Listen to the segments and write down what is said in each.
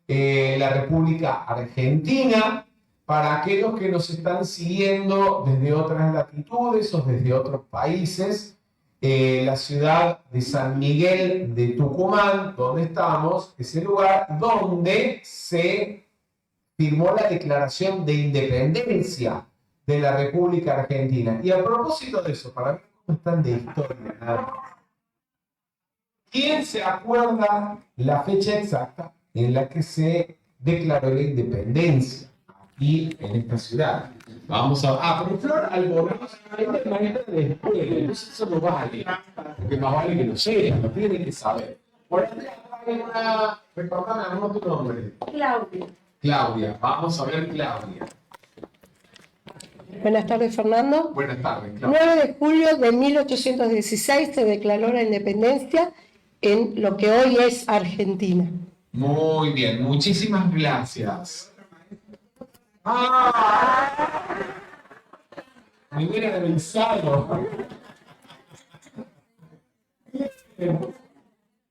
la República Argentina. Para aquellos que nos están siguiendo desde otras latitudes o desde otros países, la ciudad de San Miguel de Tucumán, donde estamos, es el lugar donde se firmó la Declaración de Independencia de la República Argentina. Y a propósito de eso, para ver cómo están de historia, ¿quién se acuerda la fecha exacta en la que se declaró la independencia aquí en esta ciudad? Vamos a... pero Flor Albornoz es maestra de escuela, entonces eso no vale, porque más vale que lo sepa, lo tiene que saber. Por ejemplo, hay una... recordame, ¿no? Tu nombre. Claudia. Claudia, vamos a ver Claudia. Buenas tardes, Fernando. Buenas tardes, Claudia. 9 de julio de 1816 se declaró la independencia en lo que hoy es Argentina. Muy bien, muchísimas gracias. Me hubiera avisado.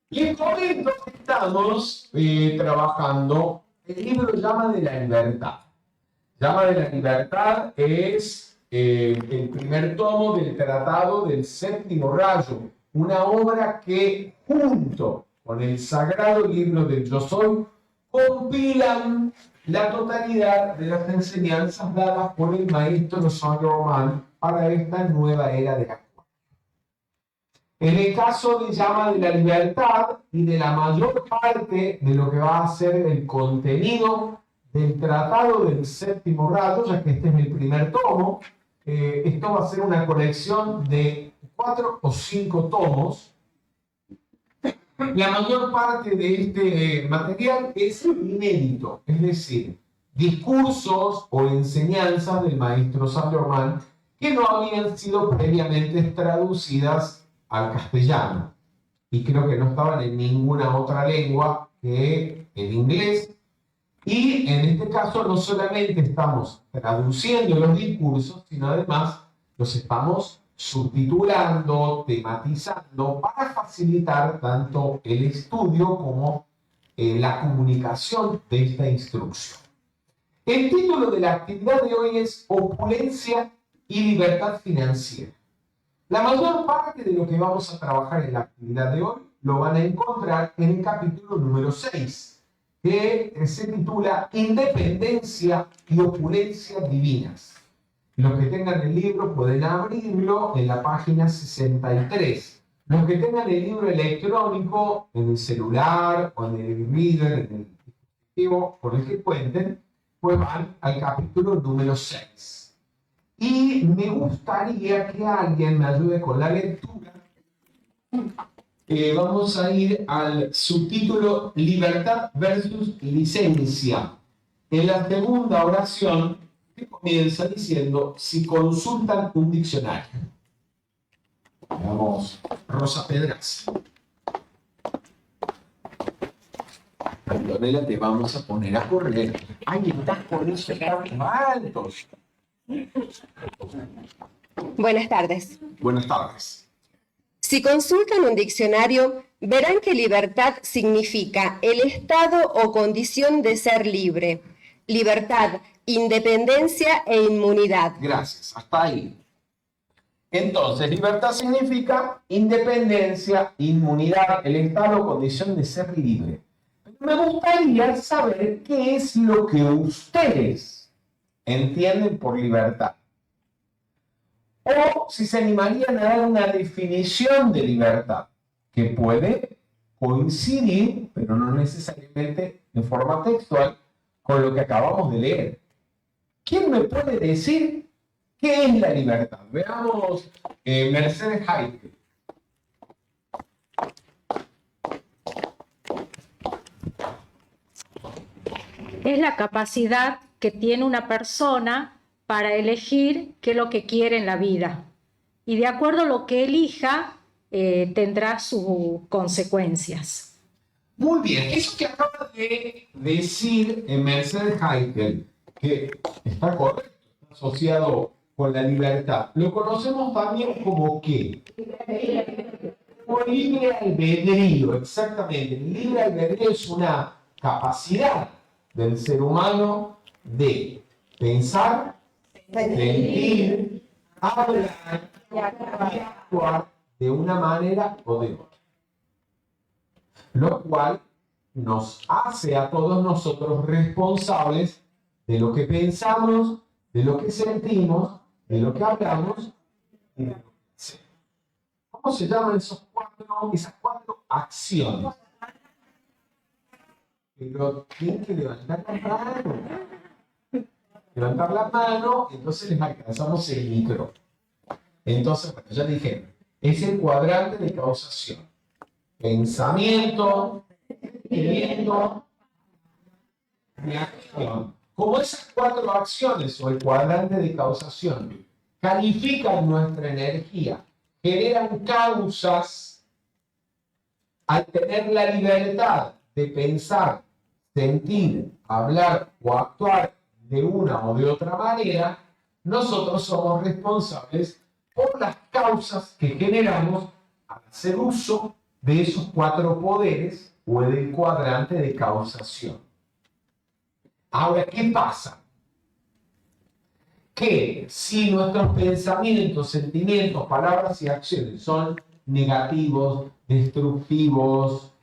Les comento que estamos trabajando el libro Llama de la Libertad. Llama de la Libertad es el primer tomo del Tratado del Séptimo Rayo, una obra que junto con el Sagrado Libro del Yo Soy compilan la totalidad de las enseñanzas dadas por el maestro Saint-Germain para esta nueva era de la cual. En el caso de Llama de la Libertad y de la mayor parte de lo que va a ser el contenido del Tratado del Séptimo Rayo, ya que este es el primer tomo, esto va a ser una colección de 4 o 5 tomos. La mayor parte de este material es inédito, es decir, discursos o enseñanzas del maestro Saint-Germain que no habían sido previamente traducidas al castellano y creo que no estaban en ninguna otra lengua que el inglés. Y en este caso no solamente estamos traduciendo los discursos, sino además los estamos subtitulando, tematizando, para facilitar tanto el estudio como la comunicación de esta instrucción. El título de la actividad de hoy es Opulencia y Libertad Financiera. La mayor parte de lo que vamos a trabajar en la actividad de hoy lo van a encontrar en el capítulo número 6, que se titula Independencia y Opulencia Divinas. Los que tengan el libro pueden abrirlo en la página 63. Los que tengan el libro electrónico en el celular o en el reader, en el dispositivo con el que cuenten, pues van al capítulo número 6. Y me gustaría que alguien me ayude con la lectura. Vamos a ir al subtítulo Libertad versus Licencia. En la segunda oración, que comienza diciendo, si consultan un diccionario. Vamos, Rosa Pedraza. Antonella, te vamos a poner a correr. ¡Ay, estás con esos tan altos! Buenas tardes. Buenas tardes. Si consultan un diccionario, verán que libertad significa el estado o condición de ser libre. Libertad, independencia e inmunidad. Gracias, hasta ahí. Entonces, libertad significa independencia, inmunidad, el estado o condición de ser libre. Me gustaría saber qué es lo que ustedes entienden por libertad. O si se animarían a dar una definición de libertad, que puede coincidir, pero no necesariamente en forma textual, con lo que acabamos de leer. ¿Quién me puede decir qué es la libertad? Veamos Mercedes Haike. Es la capacidad que tiene una persona para elegir qué es lo que quiere en la vida. Y de acuerdo a lo que elija, tendrá sus consecuencias. Muy bien, eso que acaba de decir Mercedes Haike, que está correcto, está asociado con la libertad, lo conocemos también como ¿qué? Como libre albedrío, exactamente. El libre albedrío es una capacidad del ser humano de pensar, sentir, hablar y actuar de una manera o de otra. Lo cual nos hace a todos nosotros responsables de lo que pensamos, de lo que sentimos, de lo que hablamos y de lo que hacemos. ¿Cómo se llaman esas cuatro acciones? Pero tienen que levantar la mano. Levantar la mano, entonces les alcanzamos el micro. Entonces, bueno, ya dije, es el cuadrante de causación. Pensamiento, sentimiento, reacción. Como esas cuatro acciones o el cuadrante de causación califican nuestra energía, generan causas, al tener la libertad de pensar, sentir, hablar o actuar de una o de otra manera, nosotros somos responsables por las causas que generamos al hacer uso de esos cuatro poderes o del cuadrante de causación. Ahora, ¿qué pasa? Que si nuestros pensamientos, sentimientos, palabras y acciones son negativos, destructivos,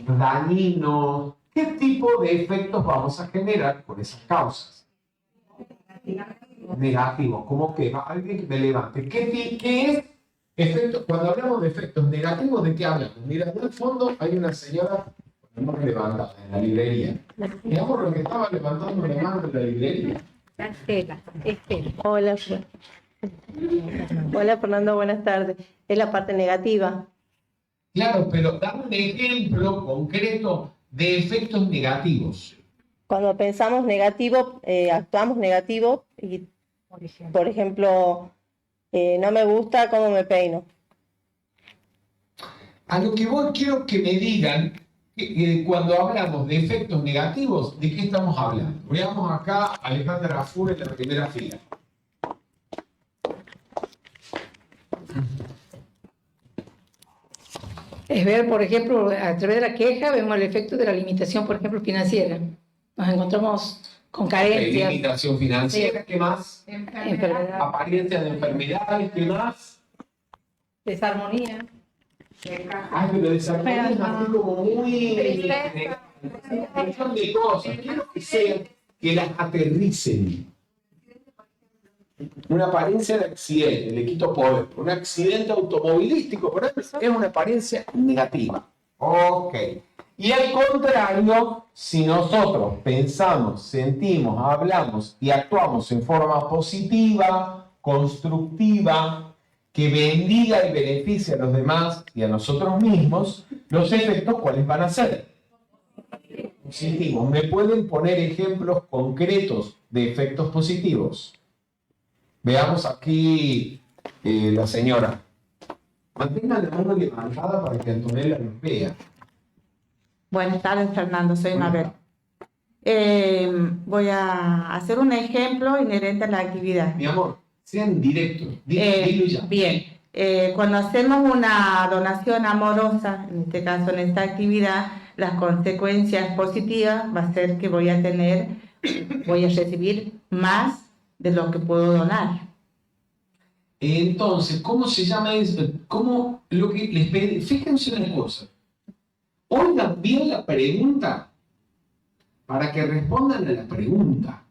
dañinos, ¿qué tipo de efectos vamos a generar con esas causas? Negativos. ¿Cómo que? Alguien que me levante. ¿Qué es efecto? Cuando hablamos de efectos negativos, ¿de qué hablamos? Mira, en el fondo hay una señora levantada en la librería. Digamos lo que estaba levantando la mano en la librería. Estela. Hola, hola Fernando, buenas tardes. Es la parte negativa. Claro, pero dame un ejemplo concreto de efectos negativos. Cuando pensamos negativo, actuamos negativo y, por ejemplo, no me gusta cómo me peino. A lo que voy quiero que me digan que cuando hablamos de efectos negativos, ¿de qué estamos hablando? Veamos acá a Alejandra Afur en la primera fila. Es ver, por ejemplo, a través de la queja vemos el efecto de la limitación, por ejemplo, financiera. Nos encontramos con carencias. Limitación financiera, ¿qué más? Enfermedad, Apariencia de enfermedades, ¿qué más? desarmonía. Ay, pero desarmonía es así como muy... Un montón de cosas. Quiero que sean, que las aterricen. Una apariencia de accidente, le quito poder. Un accidente automovilístico, por ejemplo, es una apariencia negativa. Ok. Y al contrario, si nosotros pensamos, sentimos, hablamos y actuamos en forma positiva, constructiva, que bendiga y beneficie a los demás y a nosotros mismos, los efectos, ¿cuáles van a ser? Positivos. ¿Me pueden poner ejemplos concretos de efectos positivos? Veamos aquí la señora. Mantenga la mano levantada para que Antonella nos vea. Buenas tardes, Fernando. Soy Mabel. Voy a hacer un ejemplo inherente a la actividad. Mi amor, sean directos. Dilo ya. Bien. Cuando hacemos una donación amorosa, en este caso en esta actividad, las consecuencias positivas va a ser que voy a recibir más de lo que puedo donar. Entonces, ¿cómo se llama eso? ¿Cómo lo que les pedí? Fíjense una cosa. Oigan bien la pregunta para que respondan a la pregunta.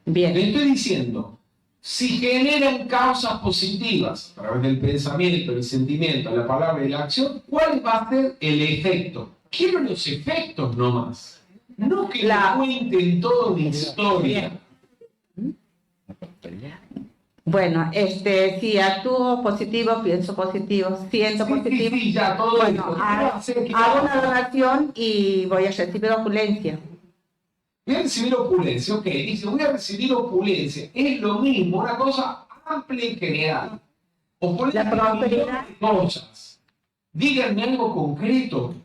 Bien. Le estoy diciendo, si generan causas positivas a través del pensamiento, el sentimiento, la palabra y la acción, ¿cuál va a ser el efecto? Quiero los efectos nomás. No que me cuenten toda una historia. Bueno, si actúo positivo, pienso positivo, siento positivo. Sí, ya, todo Bueno, hago una donación y voy a recibir opulencia. Voy a recibir opulencia, ok, dice, voy a recibir opulencia. Es lo mismo, una cosa amplia y general. Opulencia La prosperidad. de cosas. Díganme algo concreto.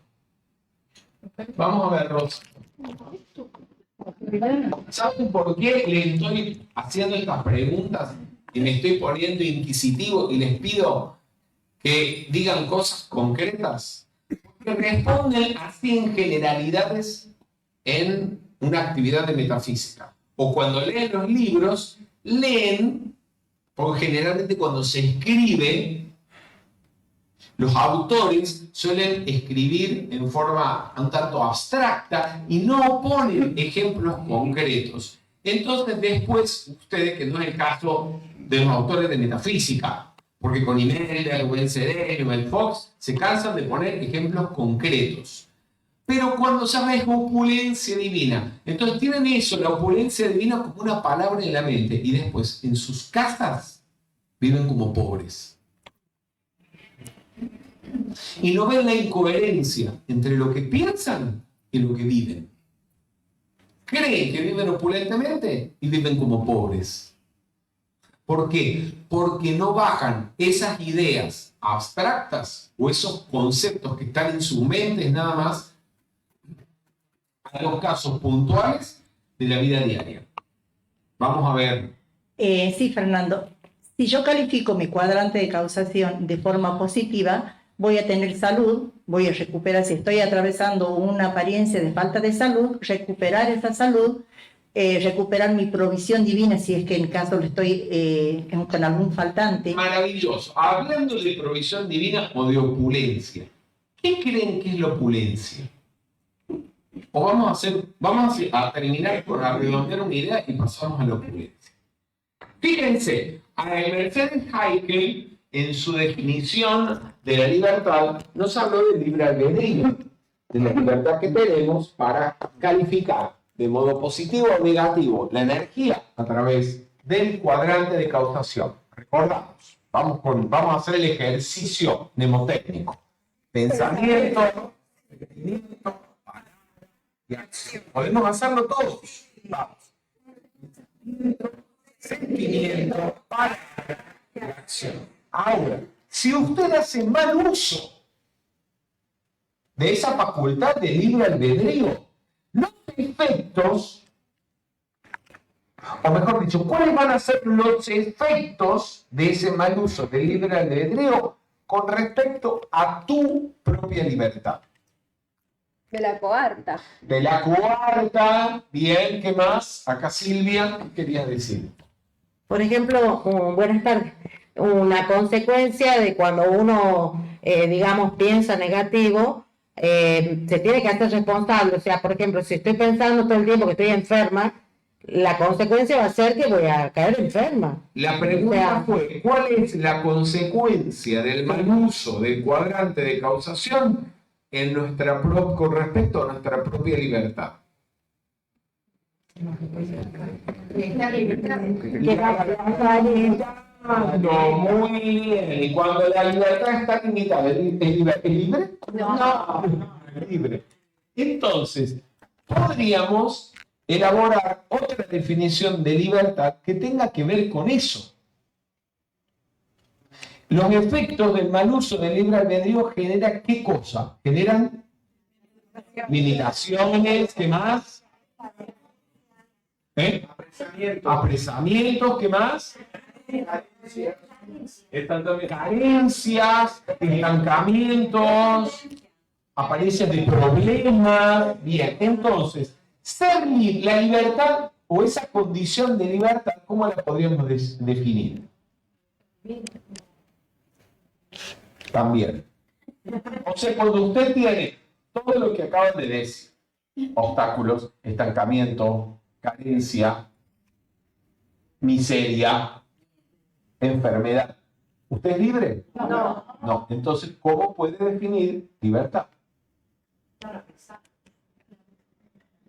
Vamos a ver, Rosa. ¿Saben por qué le estoy haciendo estas preguntas y me estoy poniendo inquisitivo y les pido que digan cosas concretas? que responden así en generalidades en una actividad de metafísica. O cuando leen los libros, leen, porque generalmente cuando se escribe, los autores suelen escribir en forma un tanto abstracta y no ponen ejemplos concretos. Entonces después, ustedes, que no es el caso de los autores de metafísica, porque con Imelda, Rubén Cedeño, Mel Fox, se cansan de poner ejemplos concretos. Pero cuando se habla de opulencia divina, entonces tienen eso, la opulencia divina, como una palabra en la mente, y después en sus casas viven como pobres. Y no ven la incoherencia entre lo que piensan y lo que viven. Creen que viven opulentemente y viven como pobres. ¿Por qué? Porque no bajan esas ideas abstractas o esos conceptos que están en sus mentes nada más a los casos puntuales de la vida diaria. Vamos a ver. Sí, Fernando. Si yo califico mi cuadrante de causación de forma positiva, voy a tener salud, voy a recuperar, si estoy atravesando una apariencia de falta de salud, recuperar esa salud, recuperar mi provisión divina si es que en caso le estoy con algún faltante. Maravilloso. Hablando de provisión divina o de opulencia, ¿qué creen que es la opulencia? O vamos a terminar por redondear una idea y pasamos a la opulencia. Fíjense, a Mercedes Haeckel, en su definición de la libertad, nos habló del libre albedrío, de la libertad que tenemos para calificar de modo positivo o negativo la energía a través del cuadrante de causación. Recordamos, vamos a hacer el ejercicio mnemotécnico. Pensamiento, sentimiento, palabra y acción. Podemos hacerlo todos. Vamos. Sentimiento, palabra y acción. Ahora, si usted hace mal uso de esa facultad de libre albedrío, los efectos, o mejor dicho, ¿cuáles van a ser los efectos de ese mal uso del libre albedrío con respecto a tu propia libertad? De la coarta. De la coarta, bien, ¿qué más? Acá Silvia, ¿qué querías decir? Por ejemplo, buenas tardes. Una consecuencia de cuando uno, digamos, piensa negativo, se tiene que hacer responsable. O sea, por ejemplo, si estoy pensando todo el tiempo que estoy enferma, la consecuencia va a ser que voy a caer enferma. La pregunta fue, ¿cuál es la consecuencia del mal uso del cuadrante de causación en con respecto a nuestra propia libertad? Muy bien. Y cuando la libertad está limitada, ¿es libre? No. Es libre. Entonces, podríamos elaborar otra definición de libertad que tenga que ver con eso. Los efectos del mal uso del libre albedrío generan ¿qué cosa? Generan limitaciones, ¿qué más? Apresamientos, ¿qué más? Carencias, estancamientos, apariencias de problemas. Bien, entonces, la libertad o esa condición de libertad, ¿cómo la podríamos definir? También. O sea, cuando usted tiene todo lo que acaban de decir, obstáculos, estancamiento, carencia, miseria, enfermedad, ¿usted es libre? No. No. Entonces, ¿cómo puede definir libertad?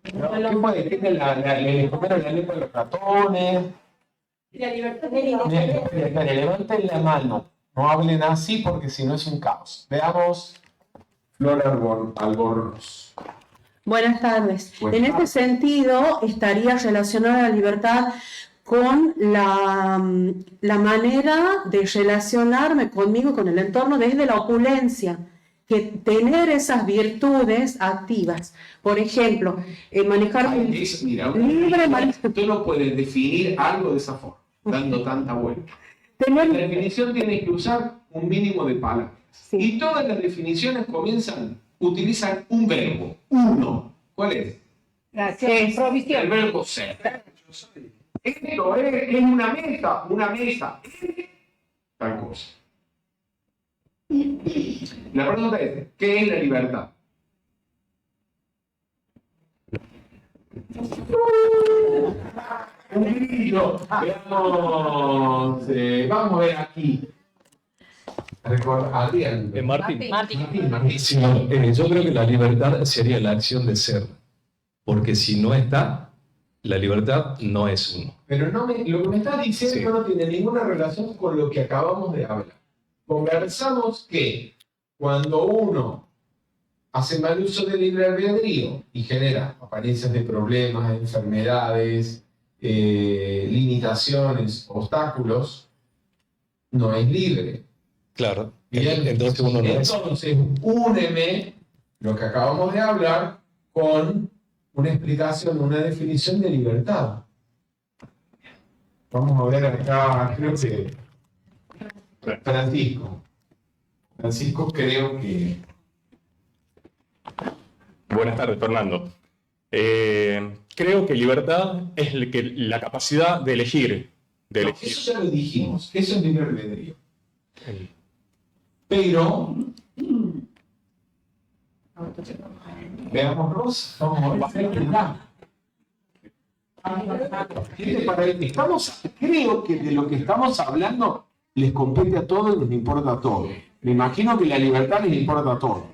¿Qué puede? ¿Tiene la lengua de los ratones? La libertad de Levanten la mano. No hablen así porque si no es un caos. Veamos, Flor Albornoz. Buenas tardes. Buenas En este tardes. sentido, estaría relacionada la libertad con la manera de relacionarme conmigo, con el entorno, desde la opulencia, que tener esas virtudes activas. Por ejemplo, manejar Mira, tú no puedes definir algo de esa forma, dando tanta vuelta. La definición tiene que usar un mínimo de palabras. Sí. Y todas las definiciones comienzan utilizan un verbo, uno. ¿Cuál es? Gracias. Provisión. El verbo ser. Esto es una mesa es tal cosa. La pregunta es, ¿qué es la libertad? Un grillo. Veamos, vamos a ver aquí. Adrián. Martín. Sí, yo creo que la libertad sería la acción de ser, porque si no está, la libertad no es uno. Pero lo que me estás diciendo no tiene ninguna relación con lo que acabamos de hablar. Conversamos que cuando uno hace mal uso del libre albedrío y genera apariencias de problemas, enfermedades, limitaciones, obstáculos, no es libre. Claro. Bien, Entonces uno no es. Entonces, úneme lo que acabamos de hablar con una explicación, una definición de libertad. Vamos a ver acá, creo que Francisco creo que... Buenas tardes, Fernando. Creo que libertad es la capacidad de elegir. No, eso ya lo dijimos, eso es libre albedrío. Pero... Veamos, Rosa, vamos a ver creo que de lo que estamos hablando les compete a todos y les importa a todos. Me imagino que la libertad les importa a todos.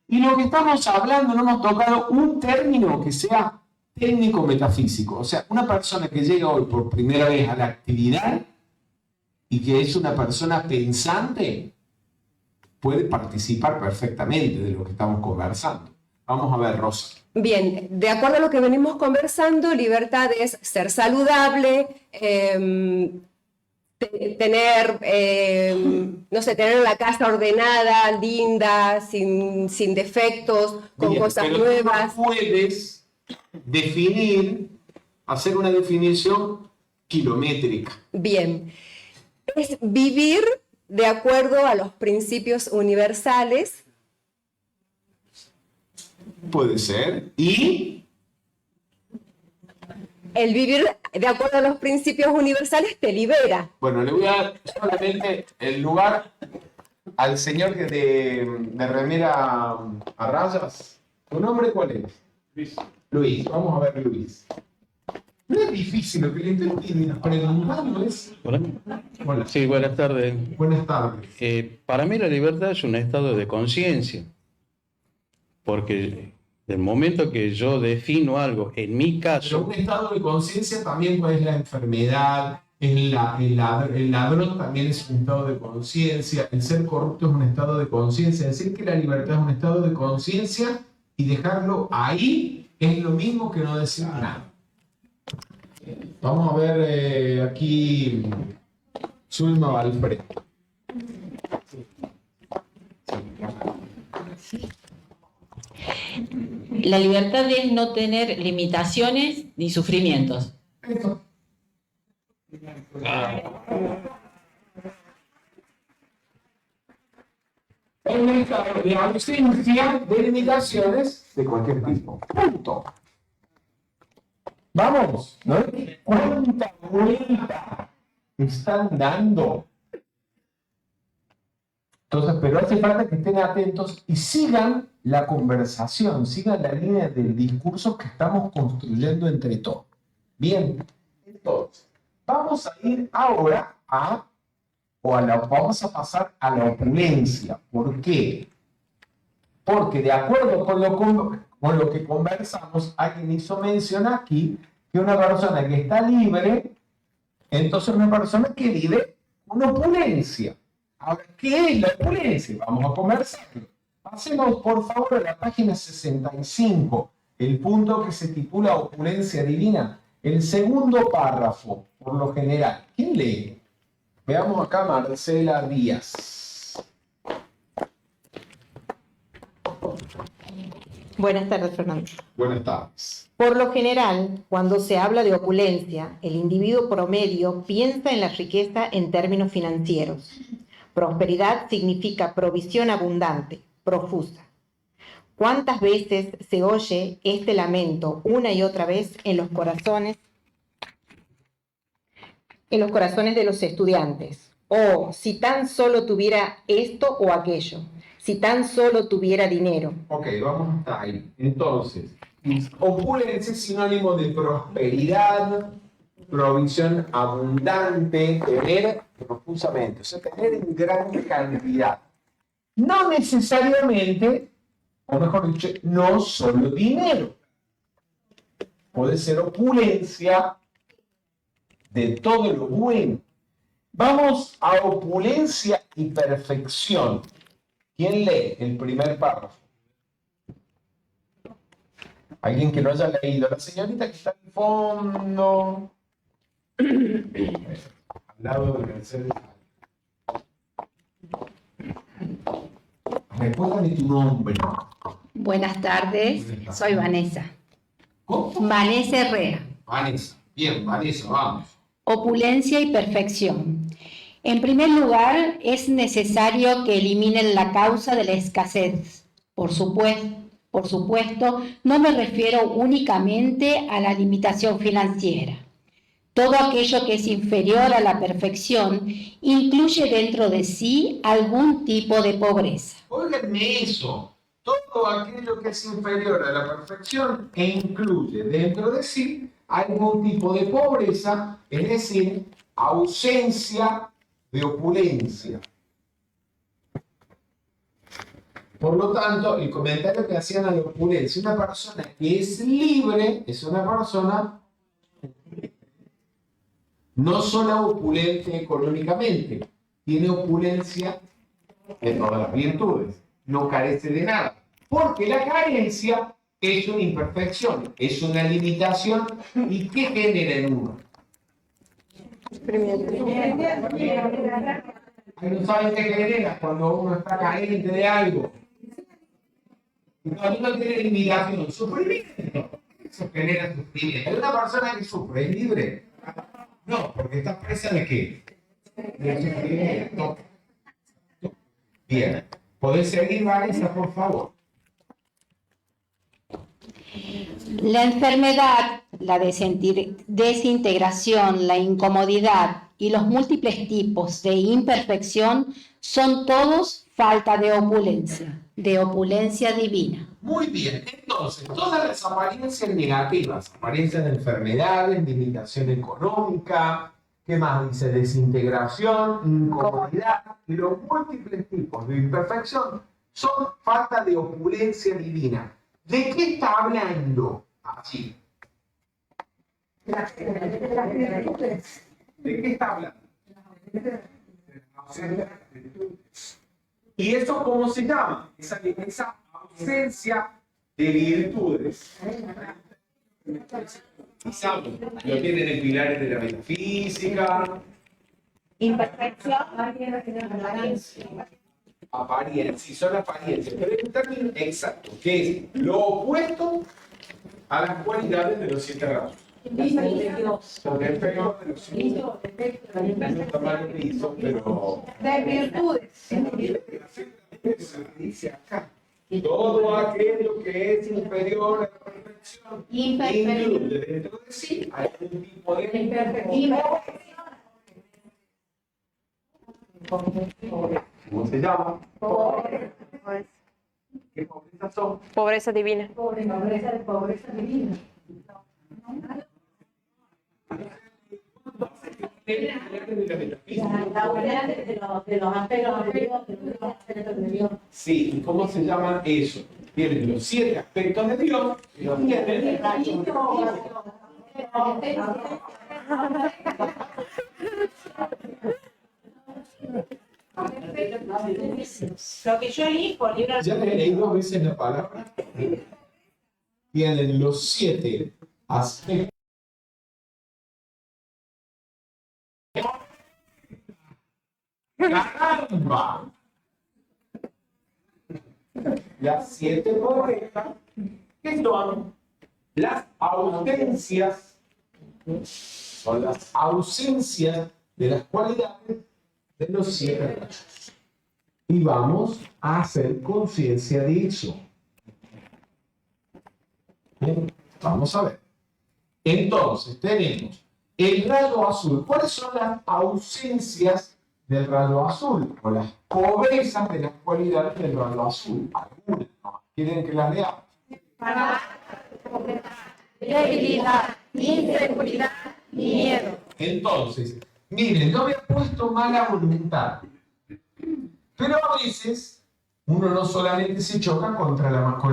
Y lo que estamos hablando, no hemos tocado un término que sea técnico-metafísico. O sea, una persona que llega hoy por primera vez a la actividad y que es una persona pensante, puede participar perfectamente de lo que estamos conversando. Vamos a ver, Rosa. Bien, de acuerdo a lo que venimos conversando, libertad es ser saludable, tener la casa ordenada, linda, sin defectos, con Bien, cosas pero nuevas. tú no puedes hacer una definición kilométrica. Bien, es vivir de acuerdo a los principios universales. Puede ser. Y El vivir de acuerdo a los principios universales te libera. bueno, le voy a dar solamente el lugar al señor de remera a rayas. ¿Tu nombre cuál es? Luis. Vamos a ver, Luis. No es difícil, lo que le estoy preguntando es... Hola. Sí, buenas tardes. Buenas tardes. Para mí la libertad es un estado de conciencia, porque del momento que yo defino algo, en mi Pero caso, un estado de conciencia también es la enfermedad, el ladrón también es un estado de conciencia, el ser corrupto es un estado de conciencia, decir que la libertad es un estado de conciencia y dejarlo ahí es lo mismo que no decir nada. Vamos a ver aquí Zulma Valfred. La libertad es no tener limitaciones ni sufrimientos. Eso. Es un estado de ausencia de limitaciones de cualquier tipo. Punto. Vamos, ¿no? ¿Cuánta vuelta están dando? Entonces, pero hace falta que estén atentos y sigan la conversación, sigan la línea del discurso que estamos construyendo entre todos. Bien, entonces, vamos a ir ahora vamos a pasar a la opulencia. ¿Por qué? Porque de acuerdo con lo que conversamos, alguien hizo mención aquí que una persona que está libre, entonces una persona que vive una opulencia. Ahora, ¿qué es la opulencia? Vamos a conversarlo. Pasemos, por favor, a la página 65, el punto que se titula Opulencia Divina, el segundo párrafo, por lo general. ¿Quién lee? Veamos acá a Marcela Díaz. Buenas tardes, Fernando. Buenas tardes. Por lo general, cuando se habla de opulencia, el individuo promedio piensa en la riqueza en términos financieros. Prosperidad significa provisión abundante, profusa. ¿Cuántas veces se oye este lamento una y otra vez en los corazones de los estudiantes? Oh, si tan solo tuviera esto o aquello, si tan solo tuviera dinero. Ok, vamos hasta ahí. Entonces, opulencia es sinónimo de prosperidad, provisión abundante, tener profusamente, o sea, tener en gran cantidad. No necesariamente, o mejor dicho, no solo dinero. Puede ser opulencia de todo lo bueno. Vamos a opulencia y perfección. ¿Quién lee el primer párrafo? Alguien que no haya leído. La señorita que está al fondo. Al lado de Mercedes. Recuérdame tu nombre. Buenas tardes, soy Vanessa. ¿Cómo? Vanessa Herrera. Vanessa. Bien, Vanessa, vamos. Opulencia y perfección. En primer lugar, es necesario que eliminen la causa de la escasez. Por supuesto, no me refiero únicamente a la limitación financiera. Todo aquello que es inferior a la perfección incluye dentro de sí algún tipo de pobreza. Óiganme eso. Todo aquello que es inferior a la perfección e incluye dentro de sí algún tipo de pobreza, es decir, ausencia de opulencia. Por lo tanto, el comentario que hacían a la opulencia, una persona que es libre, es una persona no solo opulente económicamente, tiene opulencia de todas las virtudes, no carece de nada, porque la carencia es una imperfección, es una limitación, ¿y qué genera en uno? ¿No saben qué genera cuando uno está carente de algo? Cuando uno tiene limitación, sufrimiento. Eso genera sufrimiento. ¿Es una persona que sufre? ¿Es libre? No, porque está presa de qué? De sufrimiento. Bien. ¿Podés seguir, Vanessa, por favor? La enfermedad, la desintegración, la incomodidad y los múltiples tipos de imperfección son todos falta de opulencia divina. Muy bien, entonces, todas las apariencias negativas, apariencias de enfermedades, limitación económica, ¿qué más dice? Desintegración, incomodidad y los múltiples tipos de imperfección son falta de opulencia divina. ¿De qué está hablando allí? ¿De qué está hablando? ¿Y eso cómo se llama? Esa ausencia de virtudes. Lo tienen en pilares de la metafísica. Imperfección. Apariencia, son apariencias, pero es un término exacto, que es lo opuesto a las cualidades de los 7 rasgos. Los defectos de los 7 rasgos. No está mal que hizo, pero... De virtudes. Se dice acá. Todo aquello que es inferior a la perfección incluye dentro de sí algún tipo de imperfección. ¿Cómo se llama? ¿Qué pobreza son? Pobreza divina. Pobreza divina. Sí, ¿y cómo se llama eso? Tienen los 7 aspectos de Dios y los tienen. Lo que yo elijo, libro. Ya le leí 2 veces la palabra. Tienen los 7 aspectos. ¡Caramba! Las 7 pobrezas, que son las ausencias, de las cualidades de los 7 rayos. Y vamos a hacer conciencia de eso. Bien, vamos a ver. Entonces, tenemos el rayo azul. ¿Cuáles son las ausencias del rayo azul? O las pobrezas de las cualidades del rayo azul. Algunas, ¿no? ¿Quieren que las leamos? Debilidad, inseguridad, miedo. Entonces, miren, yo había puesto mala voluntad. Pero a veces uno no solamente se choca con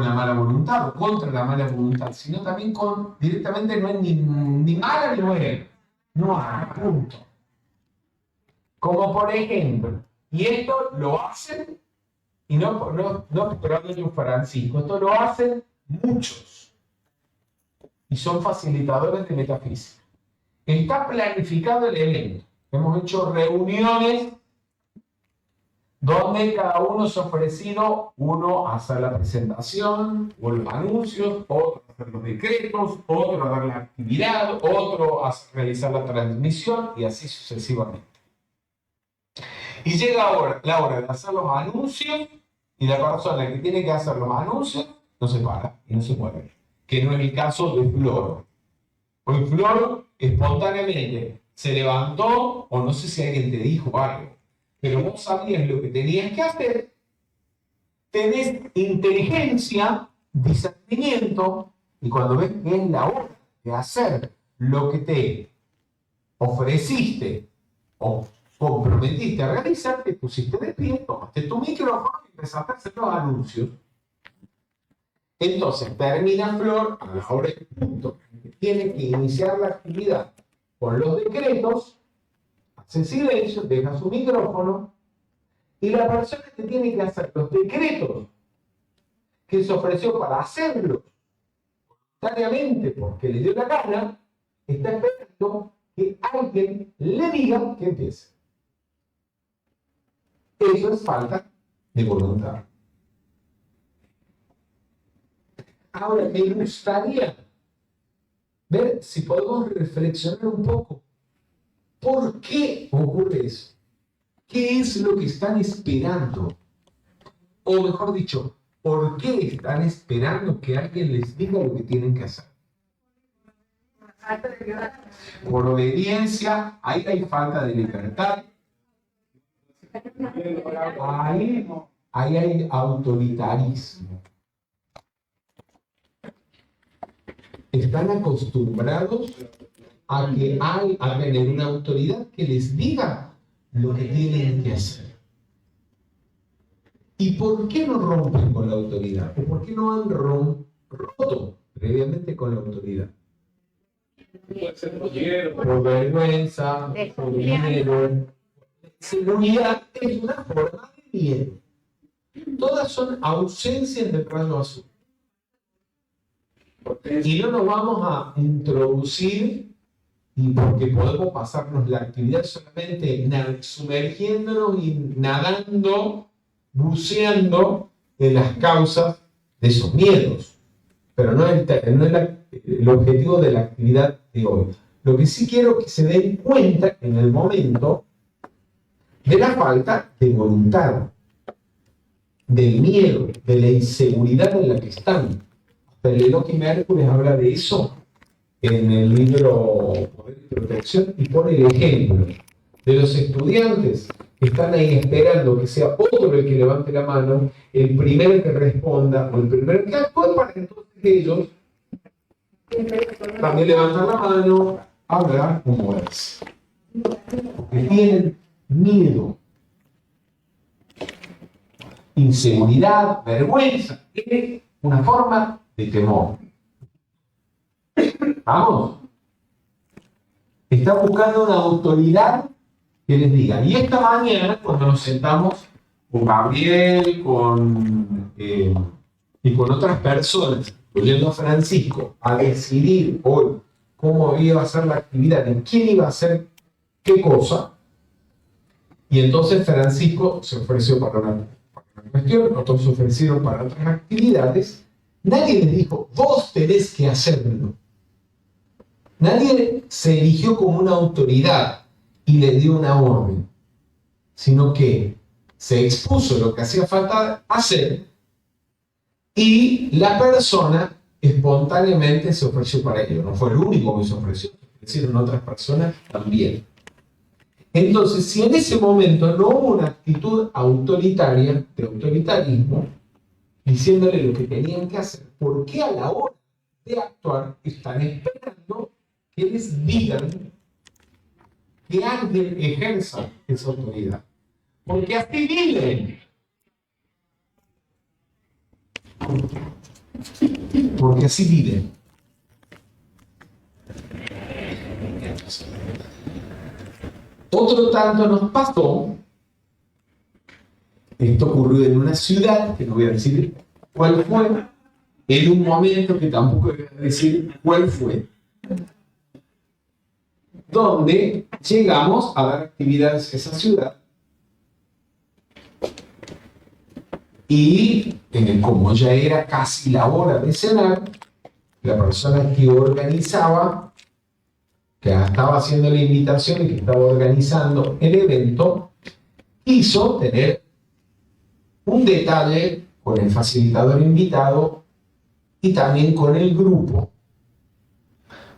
la mala voluntad o contra la mala voluntad, sino también directamente no es ni mala ni buena. No hay, punto. Como por ejemplo, y esto lo hacen, y no esperando yo Francisco, esto lo hacen muchos. Y son facilitadores de metafísica. Está planificado el evento. Hemos hecho reuniones donde cada uno se ha ofrecido, uno a hacer la presentación o los anuncios, otro a hacer los decretos, otro a dar la actividad, otro a realizar la transmisión y así sucesivamente. Y llega la hora de hacer los anuncios y la persona que tiene que hacer los anuncios no se para y no se mueve. Que no es el caso de Floro. Hoy Floro espontáneamente se levantó, o no sé si alguien te dijo algo, pero vos sabías lo que tenías que hacer, tenés inteligencia, discernimiento, y cuando ves que es la hora de hacer lo que te ofreciste o comprometiste a realizar, te pusiste de pie, tomaste tu micrófono y empezaste a hacer los anuncios. Entonces termina Flor a la hora del punto que tiene que iniciar la actividad con los decretos, hace silencio, deja su micrófono, y la persona que tiene que hacer los decretos que se ofreció para hacerlos voluntariamente porque le dio la gana, está esperando que alguien le diga que empiece. Eso es falta de voluntad. Ahora, me gustaría ver si podemos reflexionar un poco. ¿Por qué ocurre eso? ¿Qué es lo que están esperando? O mejor dicho, ¿por qué están esperando que alguien les diga lo que tienen que hacer? Por obediencia, ahí hay falta de libertad. Ahí hay autoritarismo. Están acostumbrados a tener una autoridad que les diga lo que tienen que hacer. ¿Y por qué no rompen con la autoridad? ¿O por qué no han roto previamente con la autoridad? Por vergüenza, por miedo. Seguridad es una forma de miedo. Todas son ausencias del rayo azul. Y no nos vamos a introducir, y porque podemos pasarnos la actividad solamente sumergiéndonos y nadando, buceando en las causas de esos miedos. Pero no es el objetivo de la actividad de hoy. Lo que sí quiero que se den cuenta en el momento de la falta de voluntad, del miedo, de la inseguridad en la que están. Penélope Mercury habla de eso en el libro Poder y Protección y pone el ejemplo de los estudiantes que están ahí esperando que sea otro el que levante la mano, el primero que responda o el primero que actúe para entonces ellos también levantan la mano, hablar como es. Porque tienen miedo, inseguridad, vergüenza, es una forma de temor. Vamos. Está buscando una autoridad que les diga. Y esta mañana, cuando nos sentamos con Gabriel y con otras personas, incluyendo a Francisco, a decidir hoy cómo iba a ser la actividad, en quién iba a hacer qué cosa, y entonces Francisco se ofreció para una cuestión, otros se ofrecieron para otras actividades. Nadie les dijo, vos tenés que hacerlo. Nadie se erigió como una autoridad y les dio una orden, sino que se expuso lo que hacía falta hacer y la persona espontáneamente se ofreció para ello. No fue el único que se ofreció otras personas también. Entonces, si en ese momento no hubo una actitud autoritaria, de autoritarismo, diciéndole lo que tenían que hacer, ¿por qué a la hora de actuar están esperando que les digan que alguien ejerza esa autoridad? Porque así viven. Porque así viven. Otro tanto nos pasó, esto ocurrió en una ciudad, que no voy a decir cuál fue, en un momento que tampoco voy a decir cuál fue, donde llegamos a dar actividades en esa ciudad y como ya era casi la hora de cenar, la persona que organizaba, que estaba haciendo la invitación y que estaba organizando el evento, quiso tener un detalle con el facilitador invitado y también con el grupo,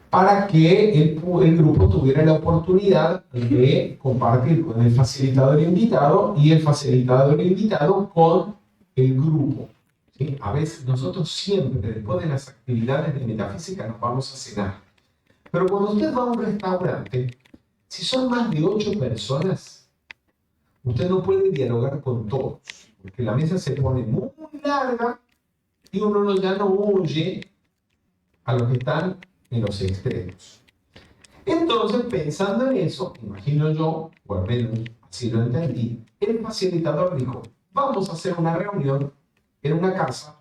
para que el grupo tuviera la oportunidad de compartir con el facilitador invitado y el facilitador invitado con el grupo. ¿Sí? A veces nosotros siempre, después de las actividades de metafísica, nos vamos a cenar. Pero cuando usted va a un restaurante, si son más de 8 personas, usted no puede dialogar con todos, porque la mesa se pone muy larga y uno ya no oye a los que están en los extremos. Entonces, pensando en eso, imagino yo, o al menos así lo entendí, el facilitador dijo, vamos a hacer una reunión en una casa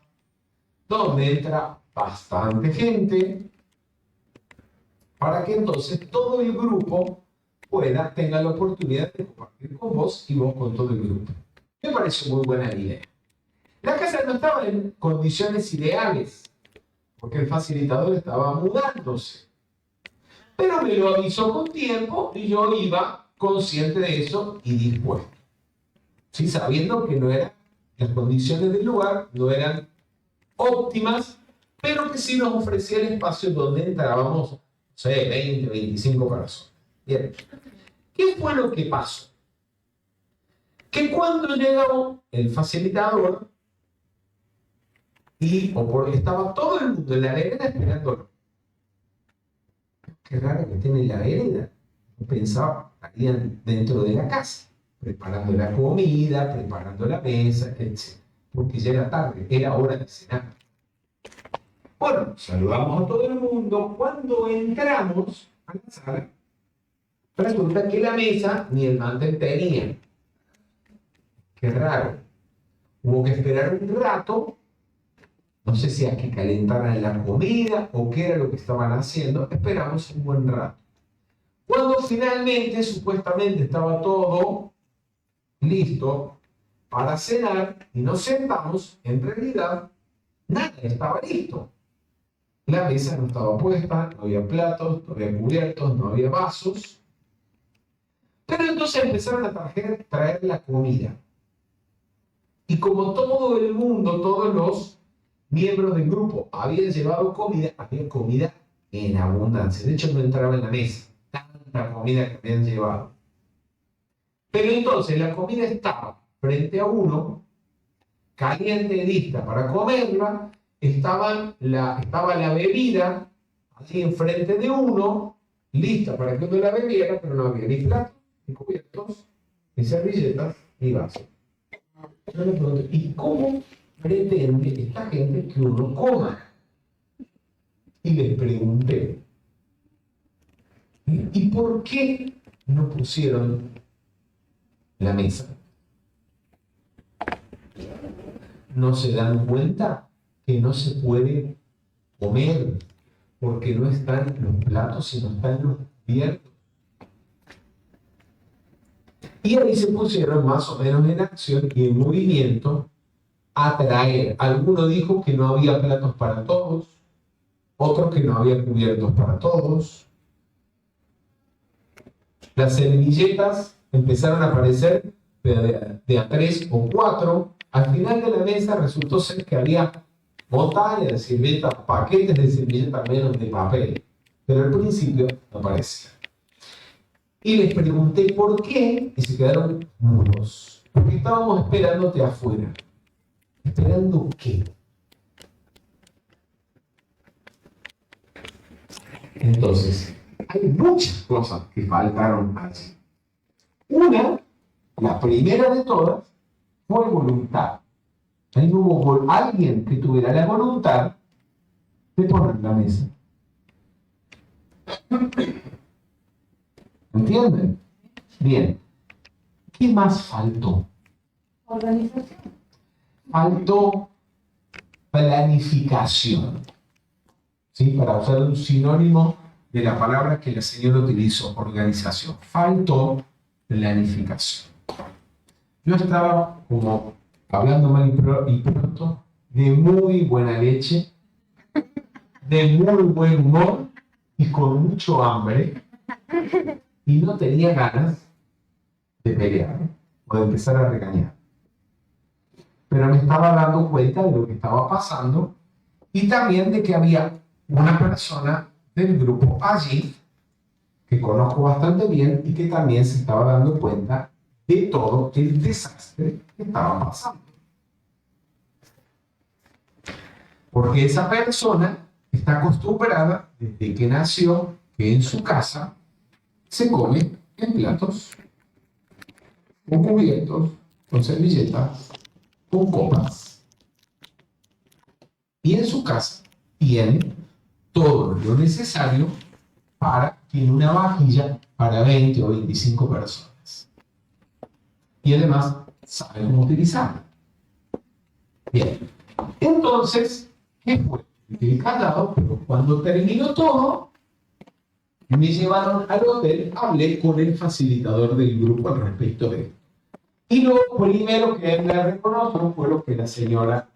donde entra bastante gente, para que entonces todo el grupo tenga la oportunidad de compartir con vos y vos con todo el grupo. Me parece muy buena idea. La casa no estaba en condiciones ideales, porque el facilitador estaba mudándose. Pero me lo avisó con tiempo y yo iba consciente de eso y dispuesto. ¿Sí? Sabiendo que las condiciones del lugar no eran óptimas, pero que sí nos ofrecía el espacio donde entrábamos 20, 25 personas. Bien. ¿Qué fue lo que pasó? Que cuando llegó el facilitador estaba todo el mundo en la vereda esperándolo. Qué raro que tiene la vereda. Yo pensaba que estarían dentro de la casa, preparando la comida, preparando la mesa, etc. Porque ya era tarde, era hora de cenar. Bueno, saludamos a todo el mundo. Cuando entramos a la sala, resulta que la mesa ni el mantel tenía. Qué raro. Hubo que esperar un rato, no sé si a que calentaran la comida o qué era lo que estaban haciendo. Esperamos un buen rato. Cuando finalmente, supuestamente, estaba todo listo para cenar y nos sentamos, en realidad, nada estaba listo. La mesa no estaba puesta, no había platos, no había cubiertos, no había vasos. Pero entonces empezaron a traer la comida. Y como todo el mundo, todos los miembros del grupo habían llevado comida, había comida en abundancia. De hecho, no entraba en la mesa. Tanta comida que habían llevado. Pero entonces la comida estaba frente a uno, caliente y lista para comerla. Estaba la bebida allí enfrente de uno, lista para que uno la bebiera, pero no había ni platos, ni cubiertos, ni servilletas, ni vasos. Yo le pregunto, ¿y cómo pretende esta gente que uno coma? Y les pregunté, ¿y por qué no pusieron la mesa? ¿No se dan cuenta que no se puede comer porque no están los platos, sino están los cubiertos? Y ahí se pusieron más o menos en acción y en movimiento a traer. Alguno dijo que no había platos para todos, otro que no había cubiertos para todos. Las servilletas empezaron a aparecer de a 3 o 4. Al final de la mesa resultó ser que había montañas de servilletas, paquetes de servilletas menos de papel. Pero al principio no aparecía. Y les pregunté por qué y se quedaron mudos. Porque estábamos esperándote afuera. ¿Esperando qué? Entonces, hay muchas cosas que faltaron allí. Una, la primera de todas, fue voluntad. Ahí no hubo alguien que tuviera la voluntad de poner la mesa. ¿Entienden? Bien. ¿Qué más faltó? Organización. Faltó planificación. ¿Sí? Para usar un sinónimo de la palabra que la señora utilizó, organización. Faltó planificación. Yo estaba como hablando mal y pronto, de muy buena leche, de muy buen humor y con mucho hambre, y no tenía ganas de pelear o de empezar a regañar. Pero me estaba dando cuenta de lo que estaba pasando y también de que había una persona del grupo allí que conozco bastante bien y que también se estaba dando cuenta de todo el desastre que estaba pasando. Porque esa persona está acostumbrada desde que nació que en su casa se come en platos, con cubiertos, con servilletas, con copas. Y en su casa tiene todo lo necesario para tiene una vajilla para 20 o 25 personas. Y además sabe cómo utilizarla. Bien. Entonces, ¿qué fue? Me quedé callado, pero cuando terminó todo, me llevaron al hotel, hablé con el facilitador del grupo al respecto de esto. Y lo primero que él me reconoció fue lo que la señora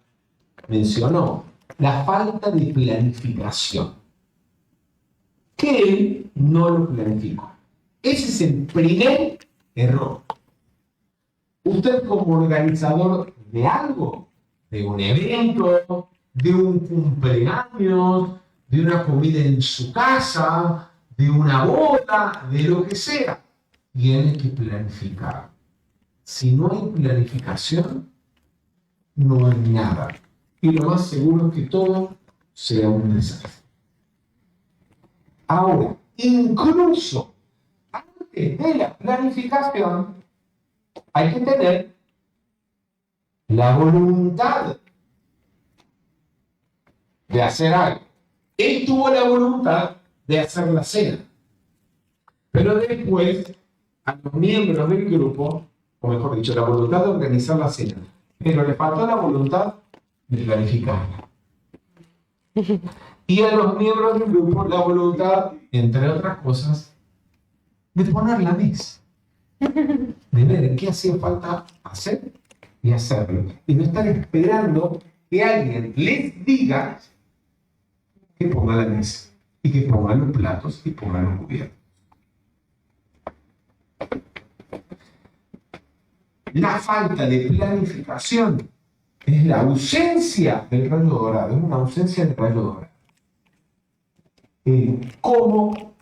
mencionó, la falta de planificación. Que él no lo planificó. Ese es el primer error. Usted como organizador de algo, de un evento, de un cumpleaños, de una comida en su casa, de una boda, de lo que sea, tiene que planificar. Si no hay planificación, no hay nada. Y lo más seguro es que todo sea un desastre. Ahora, incluso antes de la planificación, hay que tener la voluntad de hacer algo. Él tuvo la voluntad de hacer la cena, pero después a los miembros del grupo, o mejor dicho, la voluntad de organizar la cena, pero le faltó la voluntad de planificarla. Y a los miembros del grupo la voluntad, entre otras cosas, de poner la mesa. De ver qué hacía falta hacer y hacerlo. Y no estar esperando que alguien les diga que ponga la mesa. Y que pongan los platos y pongan los cubiertos. La falta de planificación es la ausencia del rayo dorado, es una ausencia del rayo dorado. ¿Cómo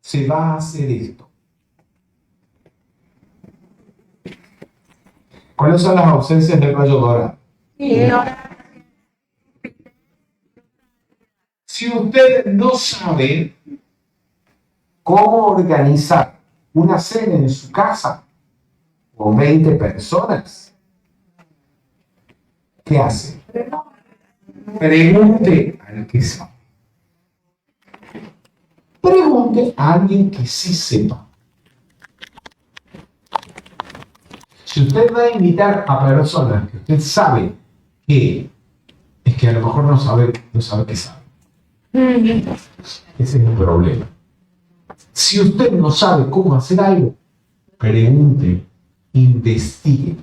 se va a hacer esto? ¿Cuáles son las ausencias del rayo dorado? Si usted no sabe cómo organizar una cena en su casa con 20 personas, ¿qué hace? Pregunte al que sabe. Pregunte a alguien que sí sepa. Si usted va a invitar a personas que usted sabe que es que a lo mejor no sabe qué sabe. Ese es el problema. Si usted no sabe cómo hacer algo, pregunte, investigue.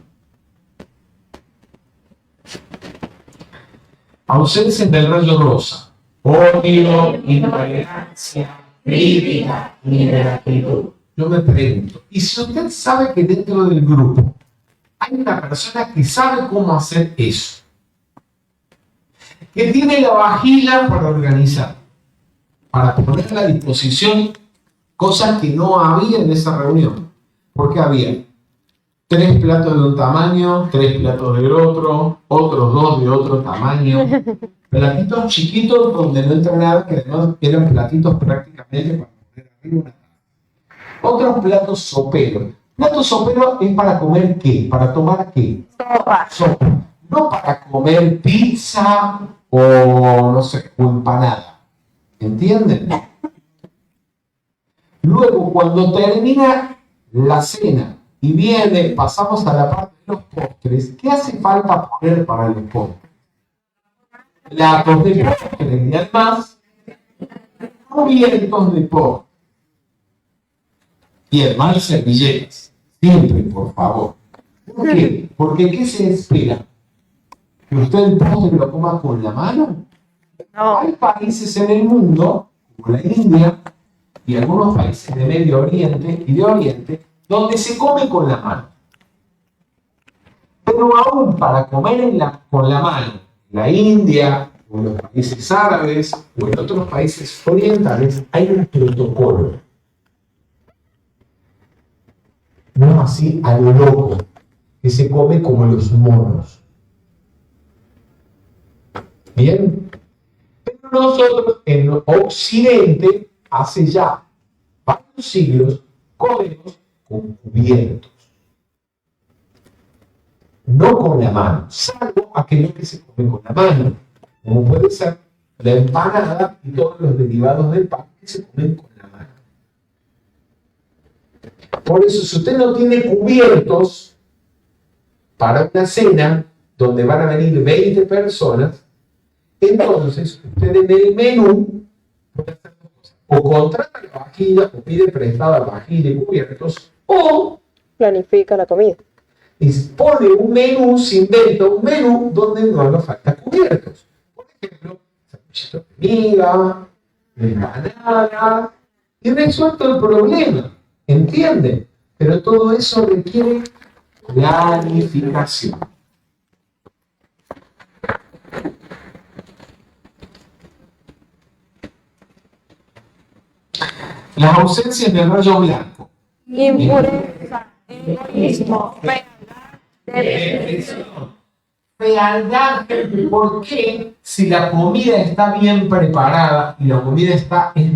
Ausencia del rayo rosa. Odio, intolerancia, crítica, ingratitud. Yo me pregunto, ¿y si usted sabe que dentro del grupo hay una persona que sabe cómo hacer eso? que tiene la vajilla para organizar, para poner a disposición cosas que no había en esa reunión, porque había 3 platos de un tamaño, 3 platos del otro, otros 2 de otro tamaño, platitos chiquitos donde no entra nada, que además eran platitos prácticamente para poner arriba una taza. Otros platos soperos. Platos soperos es para comer ¿qué? ¿Para tomar qué? Sopa. No para comer pizza o no sé, o empanada. ¿Entienden? Luego, cuando termina la cena y pasamos a la parte de los postres, ¿qué hace falta poner para los postres? Platos de postres y además cubiertos de postres. Y además servilletas. Siempre, por favor. ¿Por qué? Porque ¿qué se espera? ¿Que usted el postre lo coma con la mano? No. Hay países en el mundo, como la India, y algunos países de Medio Oriente y de Oriente, donde se come con la mano. Pero aún para comer con la mano, en la India, o en los países árabes, o en otros países orientales, hay un protocolo. No así a lo loco, que se come como los monos. ¿Bien? Pero nosotros en Occidente, hace ya varios siglos, comemos con cubiertos. No con la mano, salvo aquello que se come con la mano, como puede ser la empanada y todos los derivados del pan que se comen con la mano. Por eso, si usted no tiene cubiertos para una cena donde van a venir 20 personas, entonces usted en el menú puede hacer dos cosas. O contrata la vajilla, o pide prestada vajilla y cubiertos, o planifica la comida. Y pone un menú, se inventa un menú donde no haga falta cubiertos. Por ejemplo, sanguchitos de miga, empanada, y resuelto el problema. ¿Entienden? Pero todo eso requiere planificación. Las ausencias del rayo blanco. Impureza, egoísmo, depresión. Fealdad. ¿Por qué? Si la comida está bien preparada y la comida es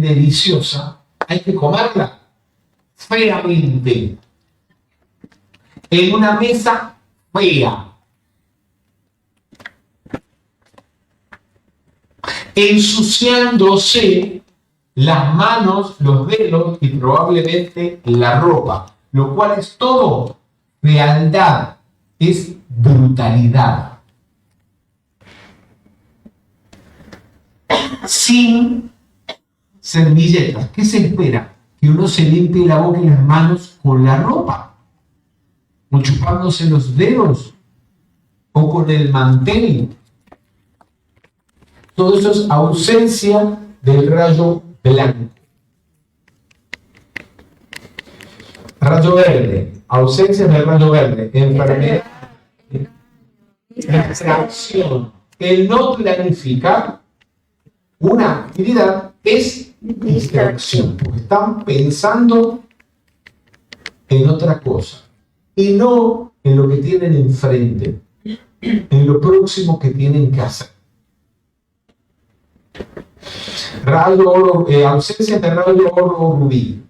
deliciosa, hay que comerla feamente. En una mesa fea. Ensuciándose las manos, los dedos y probablemente la ropa, lo cual es todo fealdad, es brutalidad. Sin servilletas, ¿qué se espera? Que uno se limpie la boca y las manos con la ropa, o chupándose los dedos, o con el mantel. Todo eso es ausencia del rayo blanco. Rayo verde, ausencia del rayo verde, enfermedad, distracción. El no planificar una actividad es distracción, porque están pensando en otra cosa y no en lo que tienen enfrente, en lo próximo que tienen que hacer. Rayo oro, ausencia de rayo oro rubí.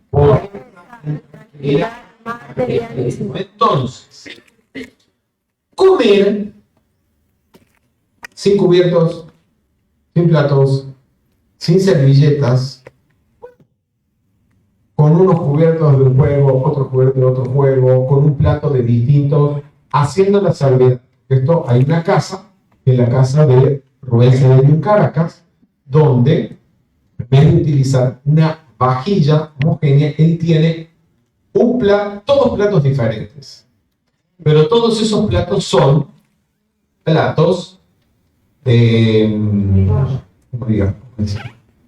Entonces, comer sin cubiertos, sin platos, sin servilletas, con unos cubiertos de un juego, otros cubiertos de otro juego, con un plato de distintos, haciendo la salvedad. Esto hay una casa, en la casa de Rubén Cedeño en Caracas, donde en vez de utilizar una vajilla homogénea, él tiene todos platos diferentes. Pero todos esos platos son platos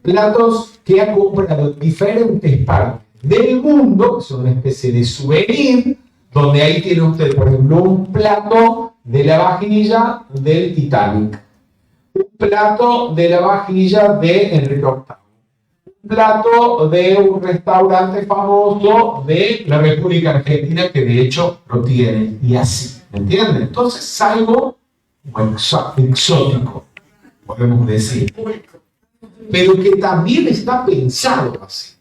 platos que ha comprado en diferentes partes del mundo, que son una especie de souvenir, donde ahí tiene usted, por ejemplo, un plato de la vajilla del Titanic, un plato de la vajilla de Enrique VIII. Un plato de un restaurante famoso de la República Argentina, que de hecho lo tiene. Y así, ¿me entienden? Entonces es algo exótico, podemos decir. Pero que también está pensado así.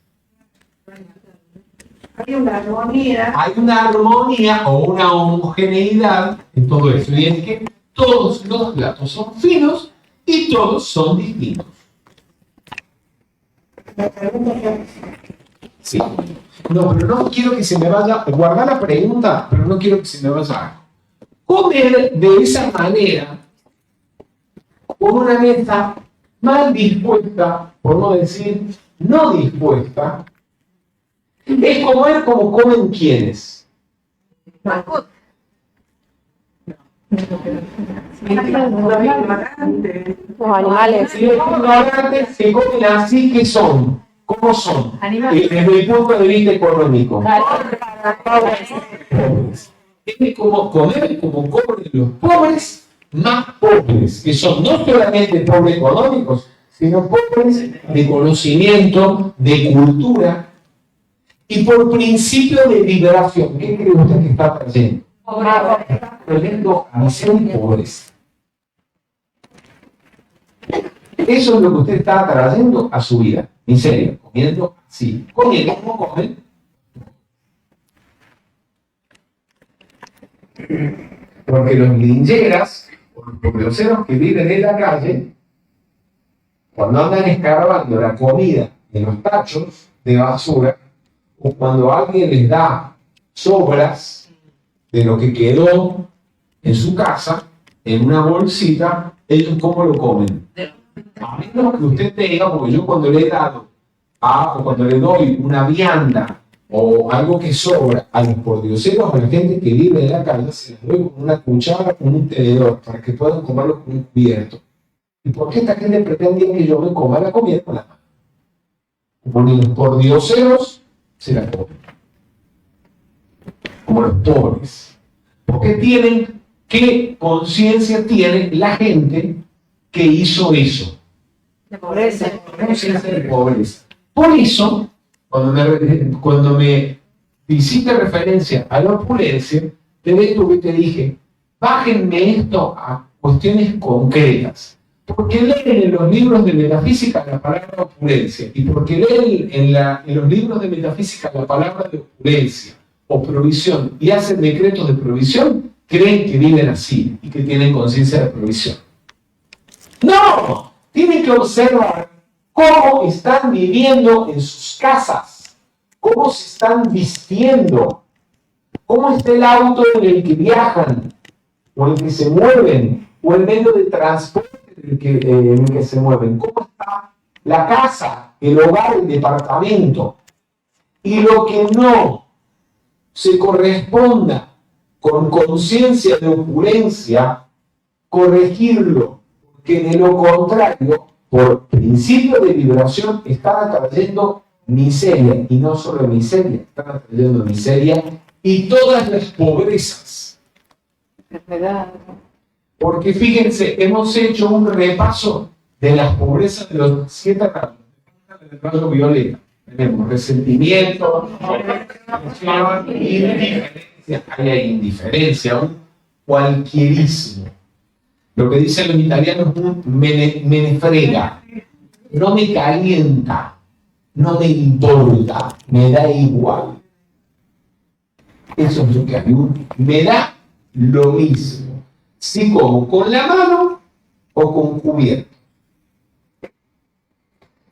Hay una armonía. Hay una armonía o una homogeneidad en todo eso. Y es que todos los platos son finos y todos son distintos. Sí. No, pero no quiero que se me vaya. Guardar la pregunta, pero no quiero que se me vaya. Comer de esa manera, con una mesa mal dispuesta, por no decir no dispuesta, es comer como comen quienes. Los animales. Si los ignorantes se comen así, ¿qué son? ¿Cómo son? Desde el punto de vista económico. Pobres. Es como comer como comen los pobres más pobres, que son no solamente pobres económicos, sino pobres de conocimiento, de cultura y por principio de liberación. ¿Qué cree usted que está trayendo? Está trayendo miseria y pobreza. Eso es lo que usted está trayendo a su vida. Miseria, comiendo así. Comiendo como comen. Porque los lincheras, o los poblaceros que viven en la calle, cuando andan escarbando la comida en los tachos de basura, o cuando alguien les da sobras de lo que quedó en su casa, en una bolsita, ellos ¿cómo lo comen? A menos que usted tenga, porque yo cuando le he dado, o cuando le doy una vianda, o algo que sobra a los pordioseros, a la gente que vive en la calle, se les doy con una cuchara, con un tenedor, para que puedan comerlo con un cubierto. ¿Y por qué esta gente pretendía que yo me coma la comida con la mano? Como ni los pordioseros se la comen. Como los pobres. Porque tienen, ¿qué conciencia tiene la gente que hizo eso? De pobreza. Conciencia de pobreza. Por eso, cuando me hiciste referencia a la opulencia, te dije, bájenme esto a cuestiones concretas. Porque leen en los libros de metafísica la palabra opulencia, y porque leen en los libros de metafísica la palabra de opulencia o provisión y hacen decretos de provisión, creen que viven así y que tienen conciencia de provisión. ¡No! Tienen que observar cómo están viviendo en sus casas, cómo se están vistiendo, cómo está el auto en el que viajan, o en el que se mueven, o el medio de transporte en el que se mueven, cómo está la casa, el hogar, el departamento. Y lo que no se corresponda con conciencia de opulencia, corregirlo, porque de lo contrario, por principio de vibración, están atrayendo miseria, y no solo miseria, están atrayendo miseria y todas las pobrezas. Porque fíjense, hemos hecho un repaso de las pobrezas de los 7 rayos. El rayo violeta. Tenemos resentimiento, indiferencia, hay indiferencia, un cualquierismo. Lo que dicen los italianos es un me frega. No me calienta, no me importa, me da igual. Eso es lo que hay. Me da lo mismo. Si como con la mano o con cubierto.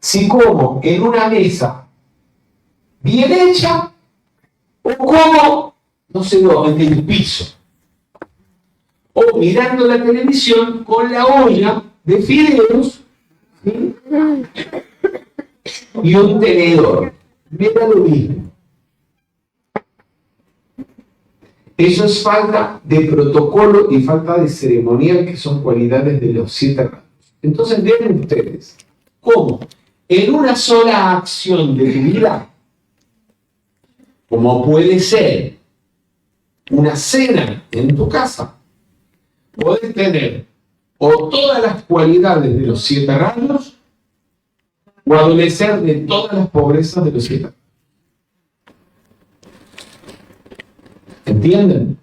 Si como en una mesa bien hecha o como, no sé dónde, en el piso. O mirando la televisión con la olla de fideos, ¿sí? Y un tenedor. Me da lo mismo. Eso es falta de protocolo y falta de ceremonial, que son cualidades de los 7 rayos. Entonces vean ustedes cómo en una sola acción de tu vida, como puede ser una cena en tu casa, puedes tener o todas las cualidades de los 7 rayos, o adolecer de todas las pobrezas de los 7 rayos. ¿Entienden?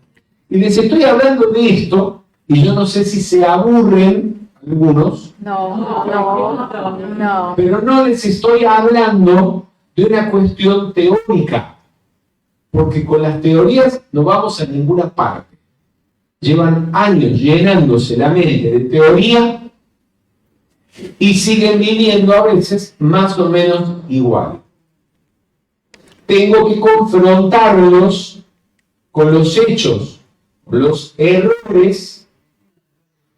Y les estoy hablando de esto, y yo no sé si se aburren algunos, No. pero no les estoy hablando de una cuestión teórica, porque con las teorías no vamos a ninguna parte. Llevan años llenándose la mente de teoría y siguen viviendo a veces más o menos igual. Tengo que confrontarlos con los hechos, con los errores,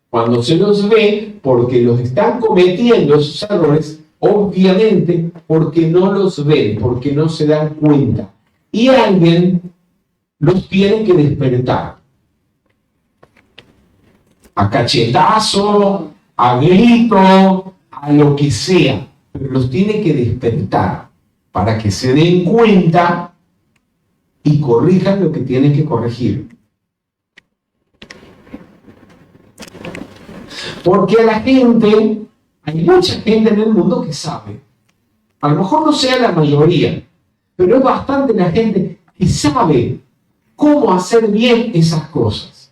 cuando se los ve, porque los están cometiendo esos errores, obviamente porque no los ven, porque no se dan cuenta. Y alguien los tiene que despertar. A cachetazo, a grito, a lo que sea, pero los tiene que despertar para que se den cuenta y corrijan lo que tienen que corregir. Porque a la gente, hay mucha gente en el mundo que sabe, a lo mejor no sea la mayoría, pero es bastante la gente que sabe cómo hacer bien esas cosas.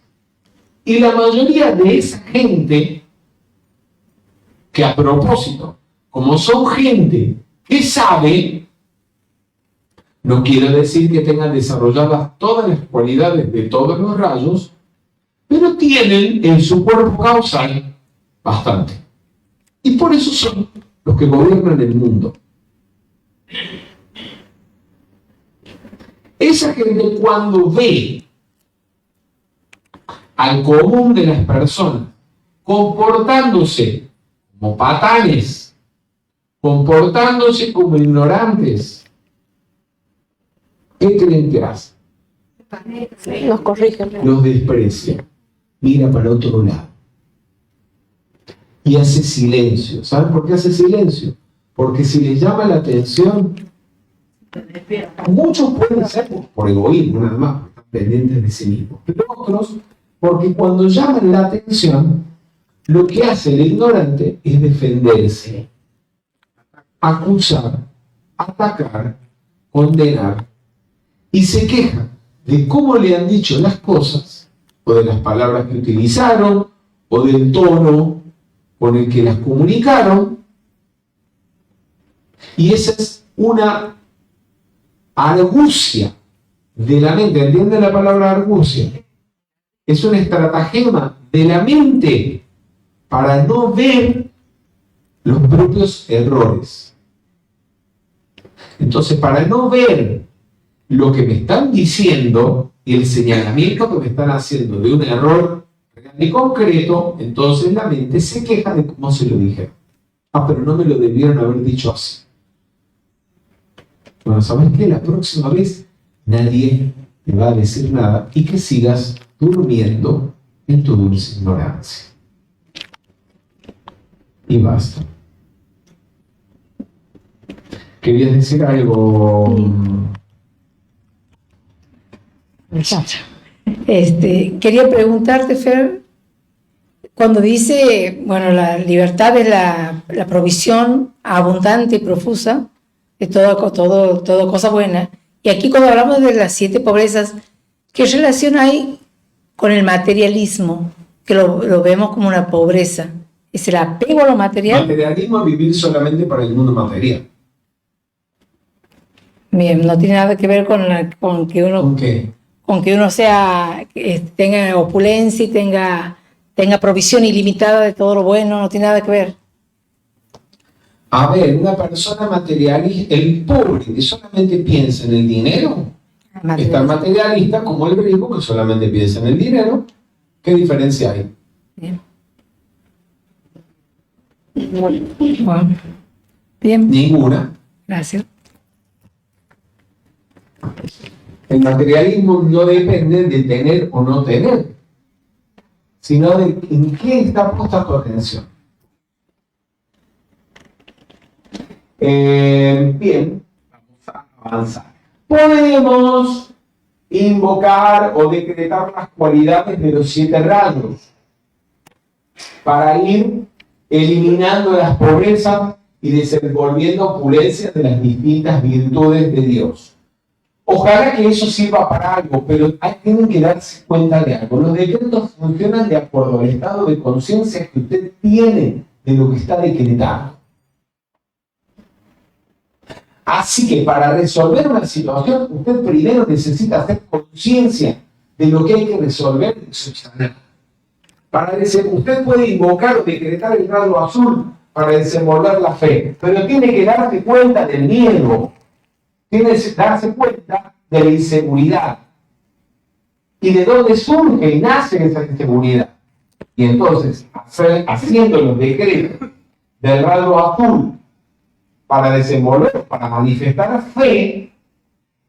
Y la mayoría de esa gente, que a propósito, como son gente que sabe, no quiere decir que tengan desarrolladas todas las cualidades de todos los rayos, pero tienen en su cuerpo causal bastante. Y por eso son los que gobiernan el mundo. Esa gente, cuando ve al común de las personas comportándose como patanes, comportándose como ignorantes, ¿qué creen que hace? Nos corrigen. Los desprecia, mira para otro lado y hace silencio. ¿Saben por qué hace silencio? Porque si les llama la atención, muchos pueden ser por egoísmo nada más, porque están pendientes de sí mismos, pero otros porque cuando llaman la atención, lo que hace el ignorante es defenderse, acusar, atacar, condenar, y se queja de cómo le han dicho las cosas, o de las palabras que utilizaron, o del tono con el que las comunicaron. Y esa es una argucia de la mente. ¿Entienden la palabra argucia? Es un estratagema de la mente para no ver los propios errores. Entonces, para no ver lo que me están diciendo y el señalamiento que me están haciendo de un error real y concreto, entonces la mente se queja de cómo se lo dijeron. Ah, pero no me lo debieron haber dicho así. Bueno, ¿sabes qué? La próxima vez nadie te va a decir nada y que sigas durmiendo en tu dulce ignorancia. Y basta. ¿Querías decir algo? Quería preguntarte, Fer, cuando dice, bueno, la libertad es la provisión abundante y profusa de toda cosa buena. Y aquí cuando hablamos de las 7 pobrezas, ¿qué relación hay con el materialismo? Que lo vemos como una pobreza. ¿Es el apego a lo material? Materialismo es vivir solamente para el mundo material. Bien, no tiene nada que ver con que uno... ¿Con qué? Con que uno tenga opulencia y tenga provisión ilimitada de todo lo bueno, no tiene nada que ver. A ver, una persona materialista, el pobre que solamente piensa en el dinero, es tan materialista como el rico que solamente piensa en el dinero. ¿Qué diferencia hay? Bien. Bueno, bien. Ninguna. Gracias. El materialismo no depende de tener o no tener, sino de en qué está puesta tu atención. Bien, vamos a avanzar. Podemos invocar o decretar las cualidades de los 7 rayos. para ir eliminando las pobrezas y desenvolviendo opulencia de las distintas virtudes de Dios. Ojalá que eso sirva para algo, pero tienen que darse cuenta de algo. Los decretos funcionan de acuerdo al estado de conciencia que usted tiene de lo que está decretando. Así que para resolver una situación, usted primero necesita hacer conciencia de lo que hay que resolver y subsanar. Usted puede invocar o decretar el rayo azul para desenvolver la fe, pero tiene que darse cuenta del miedo, tiene que darse cuenta de la inseguridad y de dónde surge y nace esa inseguridad. Y entonces, haciendo los decretos del rayo azul para desenvolver, para manifestar fe,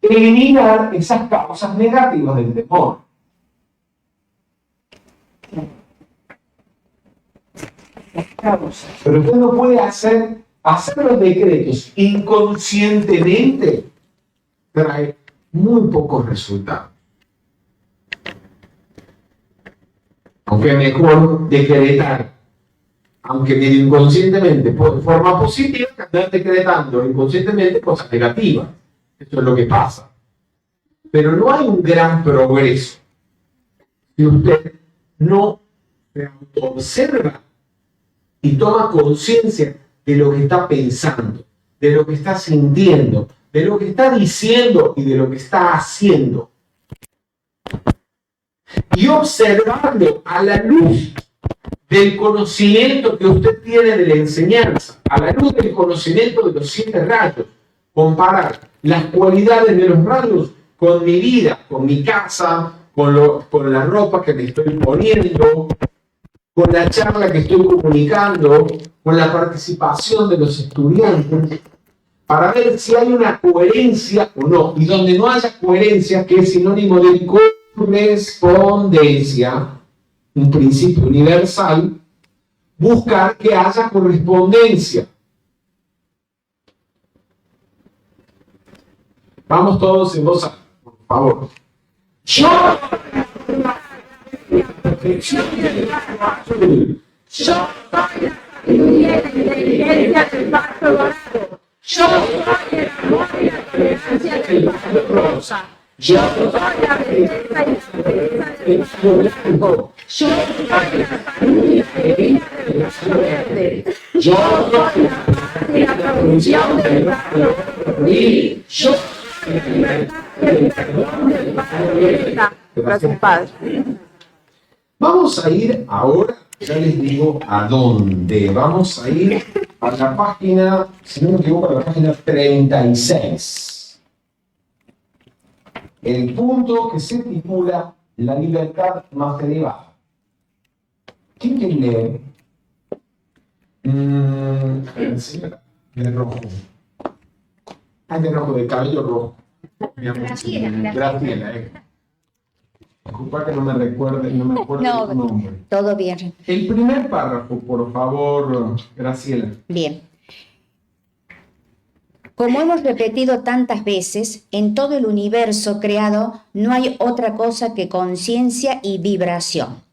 eliminar esas causas negativas del temor. Pero usted no puede hacer los decretos inconscientemente, trae muy pocos resultados. Aunque es mejor decretar, aunque medio inconscientemente, de forma positiva, que andar decretando inconscientemente cosas negativas. Esto es lo que pasa. Pero no hay un gran progreso si usted no se observa y toma conciencia de lo que está pensando, de lo que está sintiendo, de lo que está diciendo y de lo que está haciendo. Y observarlo a la luz del conocimiento que usted tiene de la enseñanza, a la luz del conocimiento de los 7 rayos, comparar las cualidades de los rayos con mi vida, con mi casa, con la ropa que me estoy poniendo, con la charla que estoy comunicando, con la participación de los estudiantes, para ver si hay una coherencia o no. Y donde no haya coherencia, que es sinónimo de correspondencia, un principio universal, buscar que haya correspondencia. Vamos todos en voz alta, por favor. Yo soy la perfección del rayo azul. Yo soy la sabiduría y la inteligencia del rayo dorado. Yo soy el amor y la tolerancia del rayo rosa. Yo soy la belleza y la pureza del rayo blanco. Yo soy la salud y la alegría del rayo verde. Yo soy la paz y la provisión del rayo rubí. Yo soy la libertad y el perdón del rayo violeta. Gracias, Padre. Vamos a ir ahora, ya les digo a dónde. Vamos a ir a la página, si no me equivoco, a la página 36. El punto que se titula La libertad más elevada. ¿Quién quiere leer? De rojo. De rojo, de cabello rojo. Graciela. Disculpa que no me recuerde, no me acuerdo tu nombre. Todo bien. El primer párrafo, por favor, Graciela. Bien. Como hemos repetido tantas veces, en todo el universo creado no hay otra cosa que conciencia y vibración.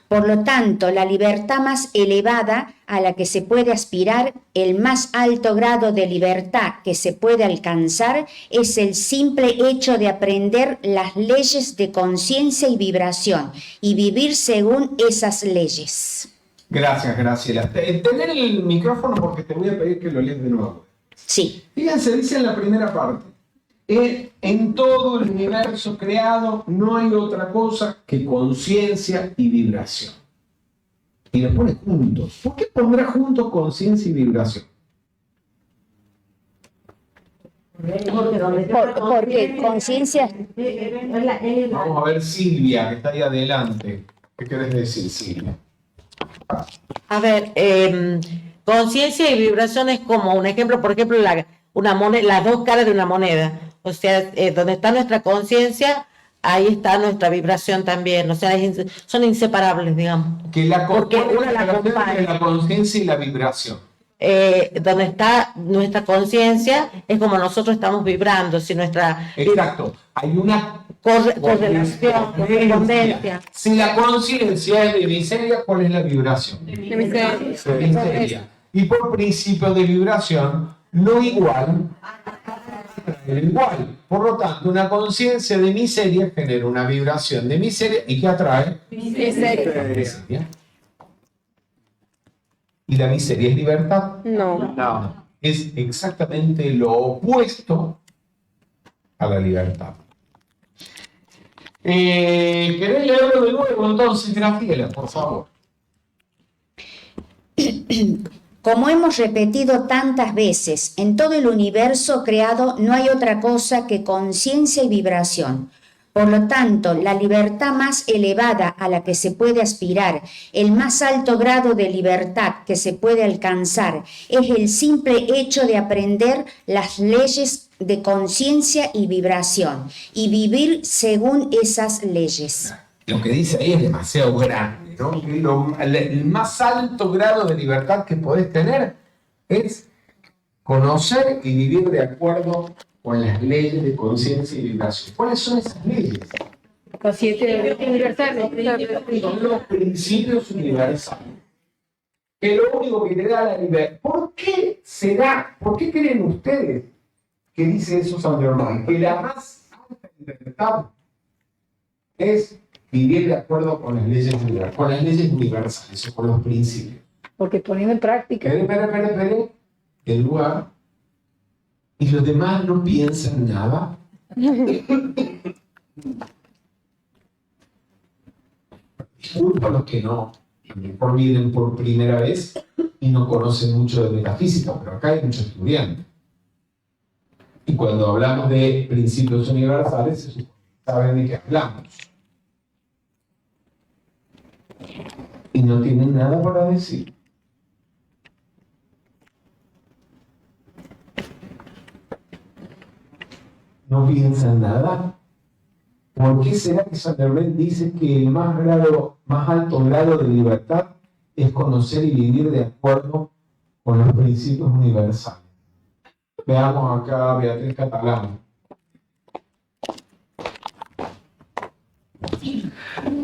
Por lo tanto, la libertad más elevada a la que se puede aspirar, el más alto grado de libertad que se puede alcanzar, es el simple hecho de aprender las leyes de conciencia y vibración y vivir según esas leyes. Gracias, Graciela. Tener el micrófono porque te voy a pedir que lo leas de nuevo. Sí. Fíjense, dice en la primera parte, en todo el universo creado no hay otra cosa que conciencia y vibración. Y lo pone juntos. ¿Por qué pondrá juntos conciencia y vibración? Porque conciencia... Vamos a ver Silvia, que está ahí adelante. ¿Qué querés decir, Silvia? A ver, conciencia y vibración es como un ejemplo, por ejemplo, una moneda, las dos caras de una moneda. O sea, donde está nuestra conciencia, ahí está nuestra vibración también. O sea, son inseparables, digamos. Porque una la acompaña. Entre la conciencia y la vibración. Donde está nuestra conciencia es como nosotros estamos vibrando. Si nuestra... Exacto. Hay una Correlación, correspondencia. Si la conciencia es de miseria, ¿cuál es la vibración? De miseria. De miseria. Y por principio de vibración, lo igual es igual. Por lo tanto, una conciencia de miseria genera una vibración de miseria y ¿qué atrae? Miseria. ¿Y la miseria es libertad? No. Es exactamente lo opuesto a la libertad. ¿Querés leerlo de nuevo entonces, Graciela, por favor? Como hemos repetido tantas veces, en todo el universo creado no hay otra cosa que conciencia y vibración. Por lo tanto, la libertad más elevada a la que se puede aspirar, el más alto grado de libertad que se puede alcanzar, es el simple hecho de aprender las leyes de conciencia y vibración y vivir según esas leyes. Lo que dice ahí es demasiado grande, ¿no? El más alto grado de libertad que podés tener es conocer y vivir de acuerdo con las leyes de conciencia y vibración. ¿Cuáles son esas leyes? Consciente universal. Son los principios universales. Que lo único que te da la libertad. ¿Por qué será? ¿Por qué creen ustedes que dice eso San Germán? Que la más alta libertad es vivir de acuerdo con las leyes universales o con los principios. Porque poniendo en práctica. Espera. El lugar. ¿Y los demás no piensan nada? Disculpa a los que no, a lo mejor vienen por primera vez y no conocen mucho de metafísica, pero acá hay muchos estudiantes. Y cuando hablamos de principios universales, saben de qué hablamos. Y no tienen nada para decir. ¿No piensan nada? ¿Por qué será que San Germán dice que el más alto grado de libertad es conocer y vivir de acuerdo con los principios universales? Veamos acá a Beatriz Catalán.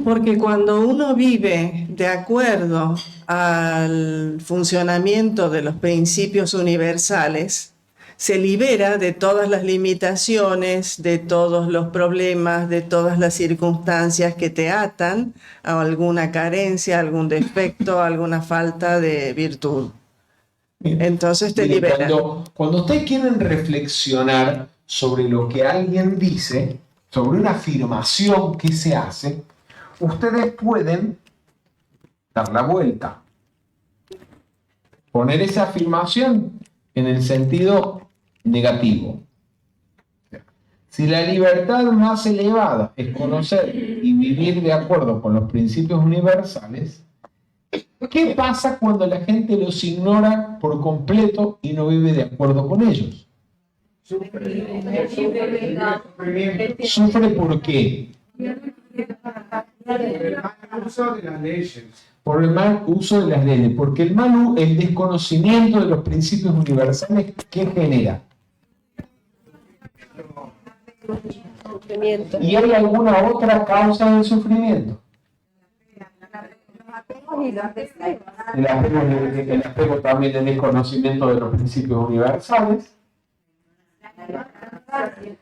Porque cuando uno vive de acuerdo al funcionamiento de los principios universales, se libera de todas las limitaciones, de todos los problemas, de todas las circunstancias que te atan a alguna carencia, algún defecto, alguna falta de virtud. Entonces te libera. Cuando ustedes quieren reflexionar sobre lo que alguien dice, sobre una afirmación que se hace, ustedes pueden dar la vuelta. Poner esa afirmación en el sentido negativo. Si la libertad más elevada es conocer y vivir de acuerdo con los principios universales, ¿qué pasa cuando la gente los ignora por completo y no vive de acuerdo con ellos? ¿Sufre por qué? Por el mal uso de las leyes. Porque el desconocimiento de los principios universales, ¿qué genera? ¿Y hay alguna otra causa del sufrimiento? El apego también del desconocimiento de los principios universales.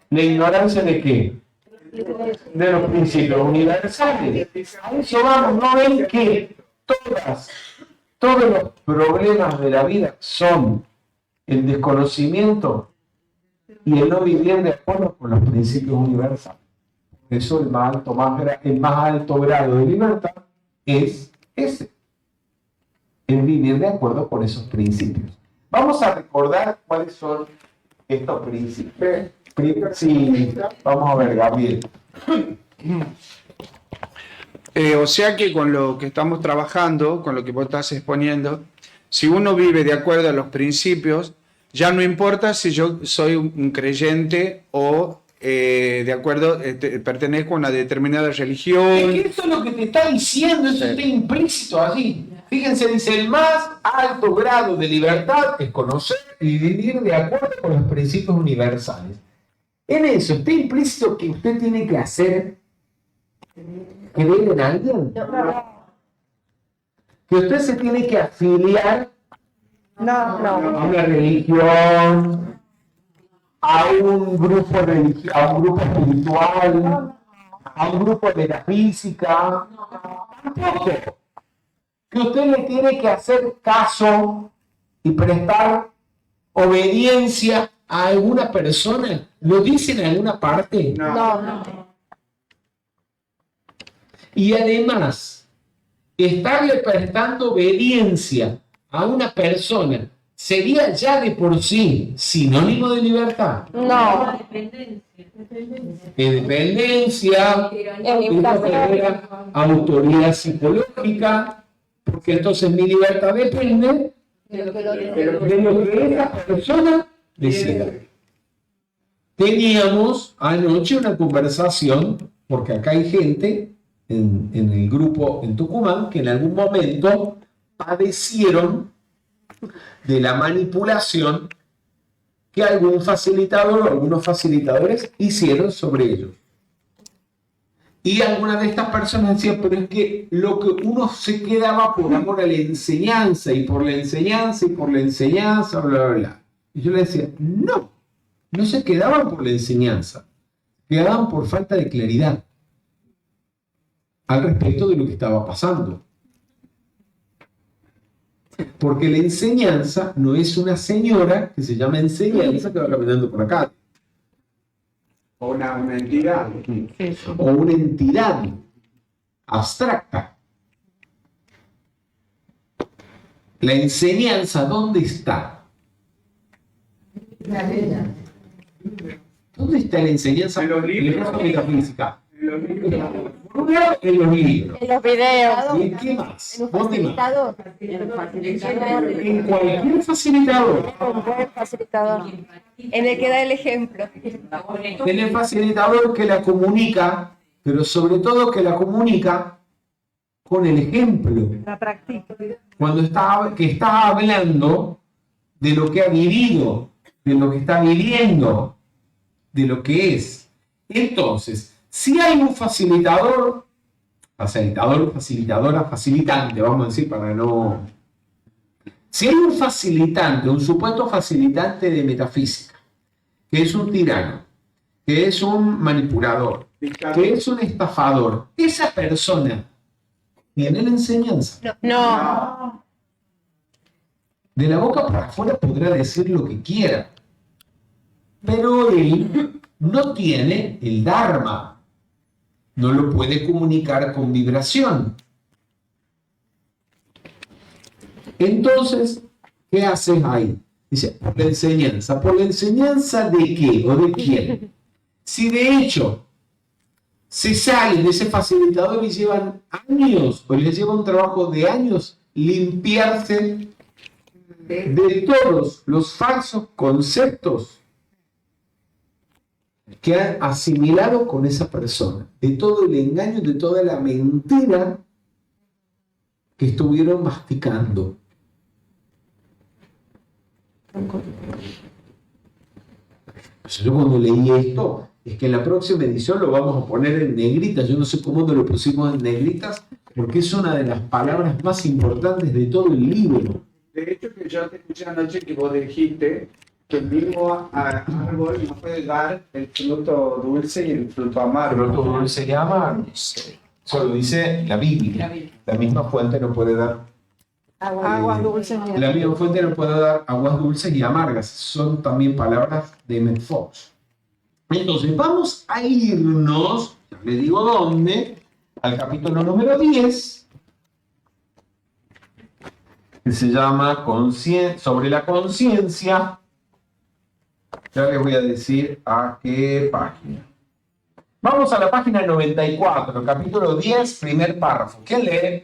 ¿La ignorancia de qué? De los principios universales. A eso vamos, ¿no ven que todos los problemas de la vida son el desconocimiento y el no vivir de acuerdo con los principios universales? Por eso el más alto grado de libertad es ese, el vivir de acuerdo con esos principios. Vamos a recordar cuáles son estos principios. Sí, vamos a ver, Gabriel. O sea que con lo que estamos trabajando, con lo que vos estás exponiendo, si uno vive de acuerdo a los principios, ya no importa si yo soy un creyente o de acuerdo, pertenezco a una determinada religión. Es que esto es lo que te está diciendo, eso está implícito allí. Fíjense, dice, el más alto grado de libertad es conocer y vivir de acuerdo con los principios universales. En eso está implícito que usted tiene que hacer creer en alguien. Que usted se tiene que afiliar a una religión, a un grupo a un grupo espiritual, a un grupo de metafísica. Tampoco. Que usted le tiene que hacer caso y prestar obediencia a alguna persona. ¿Lo dice en alguna parte? No. Y además, estarle prestando obediencia a una persona sería ya de por sí sinónimo de libertad. No. De dependencia, de autoridad psicológica, porque entonces mi libertad depende de lo que esa persona decida. Teníamos anoche una conversación, porque acá hay gente en el grupo en Tucumán que en algún momento padecieron de la manipulación que algún facilitador o algunos facilitadores hicieron sobre ellos. Y algunas de estas personas decían, pero es que lo que uno se quedaba por amor a la enseñanza, y por la enseñanza, y por la enseñanza, bla, bla, bla. Y yo le decía, no se quedaban por la enseñanza, quedaban por falta de claridad al respecto de lo que estaba pasando. Porque la enseñanza no es una señora que se llama enseñanza que va caminando por acá. O una entidad. O una entidad abstracta. La enseñanza, ¿dónde está? ¿Dónde está la enseñanza? En los libros de metafísica. En los libros. En los videos. ¿Y qué más? En un ¿Dónde más? facilitador. En cualquier facilitador. Un buen facilitador. En el que da el ejemplo. En el facilitador que la comunica, pero sobre todo que la comunica con el ejemplo. La practica. Cuando está hablando de lo que ha vivido, de lo que está viviendo, de lo que es. Entonces, si hay un facilitador, facilitadora, facilitante, vamos a decir para no... Si hay un facilitante, un supuesto facilitante de metafísica, que es un tirano, que es un manipulador, que es un estafador, esa persona tiene la enseñanza. No. De la boca para afuera podrá decir lo que quiera, pero él no tiene el Dharma. No lo puede comunicar con vibración. Entonces, ¿qué haces ahí? Dice, por la enseñanza. ¿Por la enseñanza de qué o de quién? Si de hecho se sale de ese facilitador y llevan años, o les lleva un trabajo de años, limpiarse de todos los falsos conceptos que han asimilado con esa persona, de todo el engaño, de toda la mentira que estuvieron masticando. Yo cuando leí esto, es que en la próxima edición lo vamos a poner en negritas. Yo no sé cómo no lo pusimos en negritas, porque es una de las palabras más importantes de todo el libro. De hecho, que yo te escuché anoche que vos dijiste que el mismo árbol no puede dar el fruto dulce y el fruto amargo. El fruto dulce y amargo. Eso lo dice la Biblia. La misma fuente no puede dar. Aguas dulces. La misma fuente no puede dar aguas dulces y amargas. Son también palabras de Emmett Fox. Entonces, vamos a irnos, ya le digo dónde, al capítulo número 10, que se llama sobre la conciencia. Ya les voy a decir a qué página. Vamos a la página 94, capítulo 10, primer párrafo. ¿Quién lee?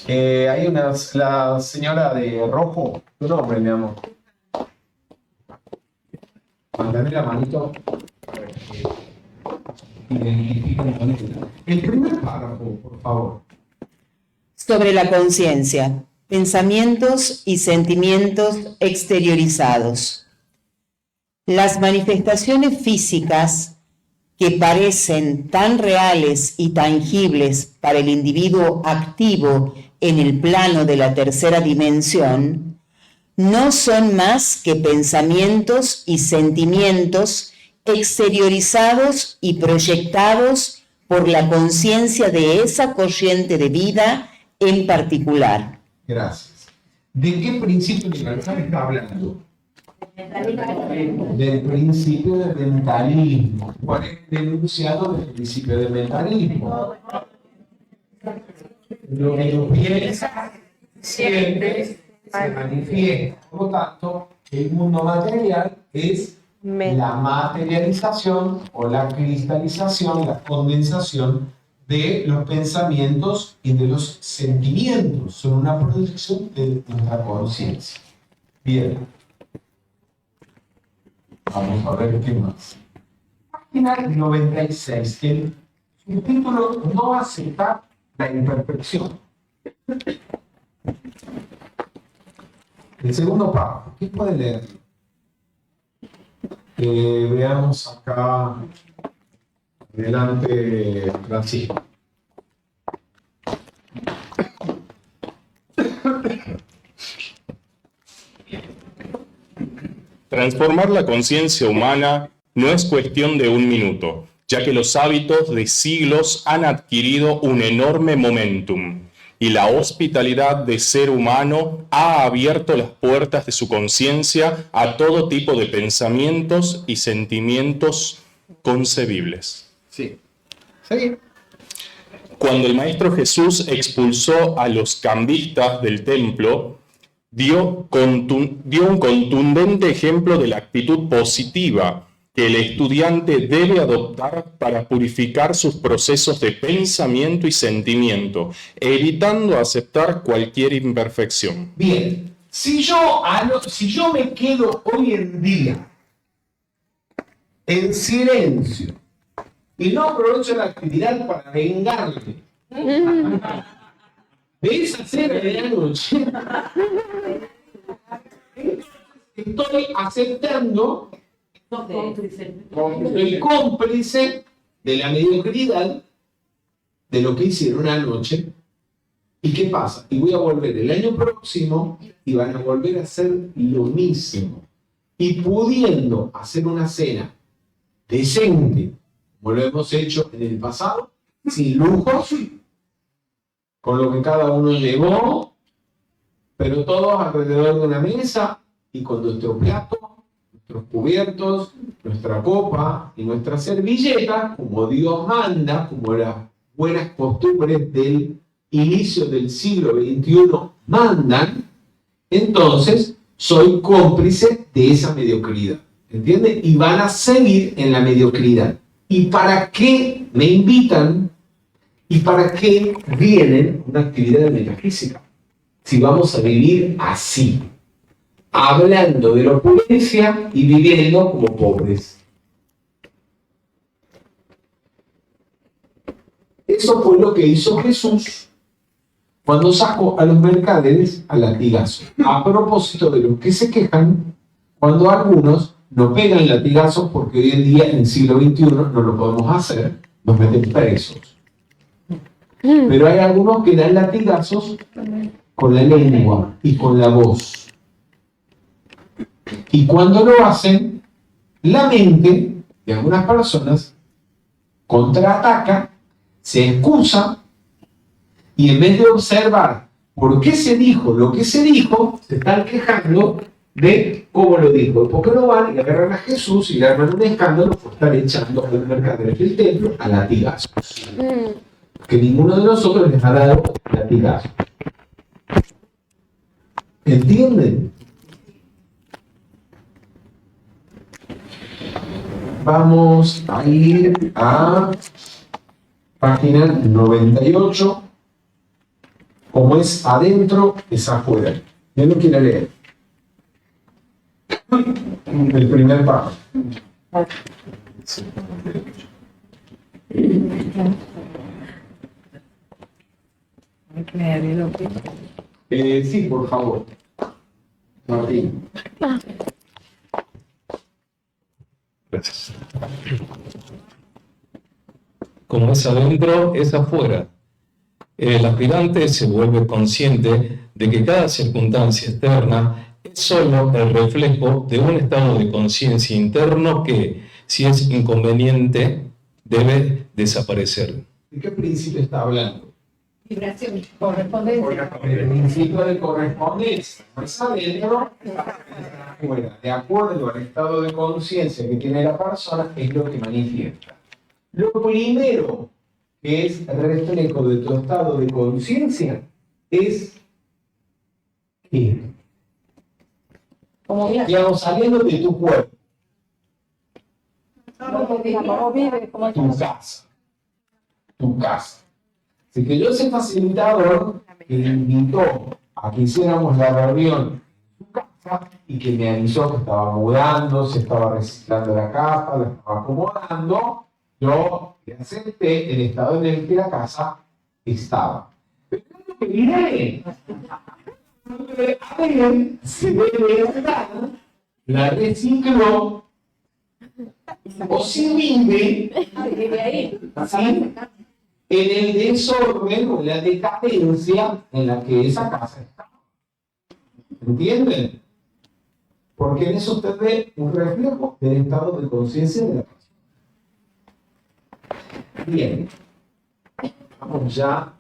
Hay la señora de rojo. Tu nombre, mi amor. Mándame la manito. El primer párrafo, por favor. Sobre la conciencia. pensamientos y sentimientos exteriorizados. Las manifestaciones físicas que parecen tan reales y tangibles para el individuo activo en el plano de la tercera dimensión, no son más que pensamientos y sentimientos exteriorizados y proyectados por la conciencia de esa corriente de vida en particular. Gracias. ¿De qué principio universal está hablando? Del principio del mentalismo. ¿Cuál es el enunciado del principio del mentalismo? Lo que tú piensas, sientes, se manifiesta. Por lo tanto, el mundo material es la materialización o la cristalización, la condensación de los pensamientos y de los sentimientos. Son una proyección de nuestra conciencia. Bien. Vamos a ver qué más. Página 96. El subtítulo: no aceptar la imperfección. El segundo párrafo. ¿Quién puede leerlo? Veamos acá. Adelante, Francisco. Transformar la conciencia humana no es cuestión de un minuto, ya que los hábitos de siglos han adquirido un enorme momentum y la hospitalidad de ser humano ha abierto las puertas de su conciencia a todo tipo de pensamientos y sentimientos concebibles. Sí. Sí. Cuando el Maestro Jesús expulsó a los cambistas del templo, dio un contundente ejemplo de la actitud positiva que el estudiante debe adoptar para purificar sus procesos de pensamiento y sentimiento, evitando aceptar cualquier imperfección. Bien, si yo me quedo hoy en día en silencio y no aprovecho la actividad para vengarme de esa cena de la noche, estoy aceptando, soy cómplice de la mediocridad de lo que hicieron anoche. ¿Y qué pasa? Y voy a volver el año próximo y van a volver a hacer lo mismo. Y pudiendo hacer una cena decente, como lo hemos hecho en el pasado, sin lujos, con lo que cada uno llevó, pero todos alrededor de una mesa y con nuestro plato, nuestros cubiertos, nuestra copa y nuestra servilleta, como Dios manda, como las buenas costumbres del inicio del siglo XXI mandan. Entonces soy cómplice de esa mediocridad, ¿entiendes? Y van a seguir en la mediocridad. ¿Y para qué me invitan? ¿Y para qué vienen a una actividad de metafísica? Si vamos a vivir así, hablando de la opulencia y viviendo como pobres. Eso fue lo que hizo Jesús cuando sacó a los mercaderes a latigazo. A propósito de los que se quejan cuando algunos no pegan latigazos porque hoy en día, en el siglo XXI, no lo podemos hacer, nos meten presos. Pero hay algunos que dan latigazos con la lengua y con la voz. Y cuando lo hacen, la mente de algunas personas contraataca, se excusa, y en vez de observar por qué se dijo lo que se dijo, se están quejando de cómo lo dijo. ¿Por qué no van y agarran a Jesús y le arman un escándalo por estar echando a los mercaderes del templo a latigazos? Que ninguno de nosotros les ha dado latigazos. ¿Entienden? Vamos a ir a página 98. Como es adentro, es afuera. ¿Quién lo quiere leer? El primer párrafo. Sí, por favor. Martín. Gracias. Como es adentro, es afuera. El aspirante se vuelve consciente de que cada circunstancia externa es solo el reflejo de un estado de conciencia interno que, si es inconveniente, debe desaparecer. ¿De qué principio está hablando? Vibración, correspondencia. El principio de correspondencia. Es adentro, afuera. De acuerdo al estado de conciencia que tiene la persona, es lo que manifiesta. Lo primero que es reflejo de tu estado de conciencia es ¿qué? Digamos, saliendo de tu cuerpo. ¿Cómo vive? ¿Cómo Tu casa. Tu casa. Así que yo, ese facilitador que me invitó a que hiciéramos la reunión en su casa y que me avisó que estaba mudando, se estaba reciclando la casa, la estaba acomodando, yo le acepté el estado en el que la casa estaba. Pero lo que diré, a ver si de verdad la recicló o si vive ¿sí? En el desorden o en la decadencia en la que esa casa está. ¿Entienden? Porque en eso usted ve un reflejo del estado de conciencia de la persona. Bien. Vamos ya.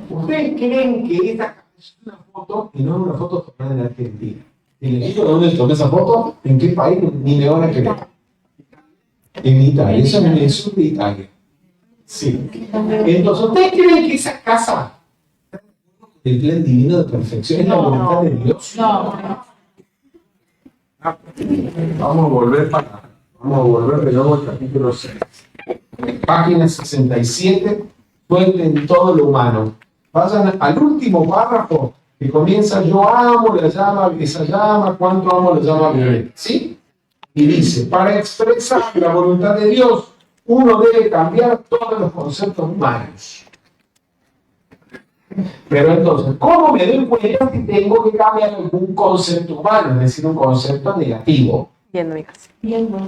¿Ustedes creen que esta es una foto y no es una foto tomada en Argentina? Y les digo dónde tomé esa foto, en qué país, ni me van a creer. En Italia, eso es en el sur de Italia. Sí. Entonces, ¿ustedes creen que esa casa, el plan divino de perfección, es la voluntad de Dios? No. Vamos a volver de nuevo al capítulo 6. Página 67, suelten todo lo humano. Vayan al último párrafo que comienza: yo amo la llama, esa llama, cuánto amo la llama violeta. ¿Sí? Y dice: para expresar la voluntad de Dios, uno debe cambiar todos los conceptos humanos. Pero entonces, ¿cómo me doy cuenta si tengo que cambiar algún concepto humano, es decir, un concepto negativo? Viendo mi casa. Viendo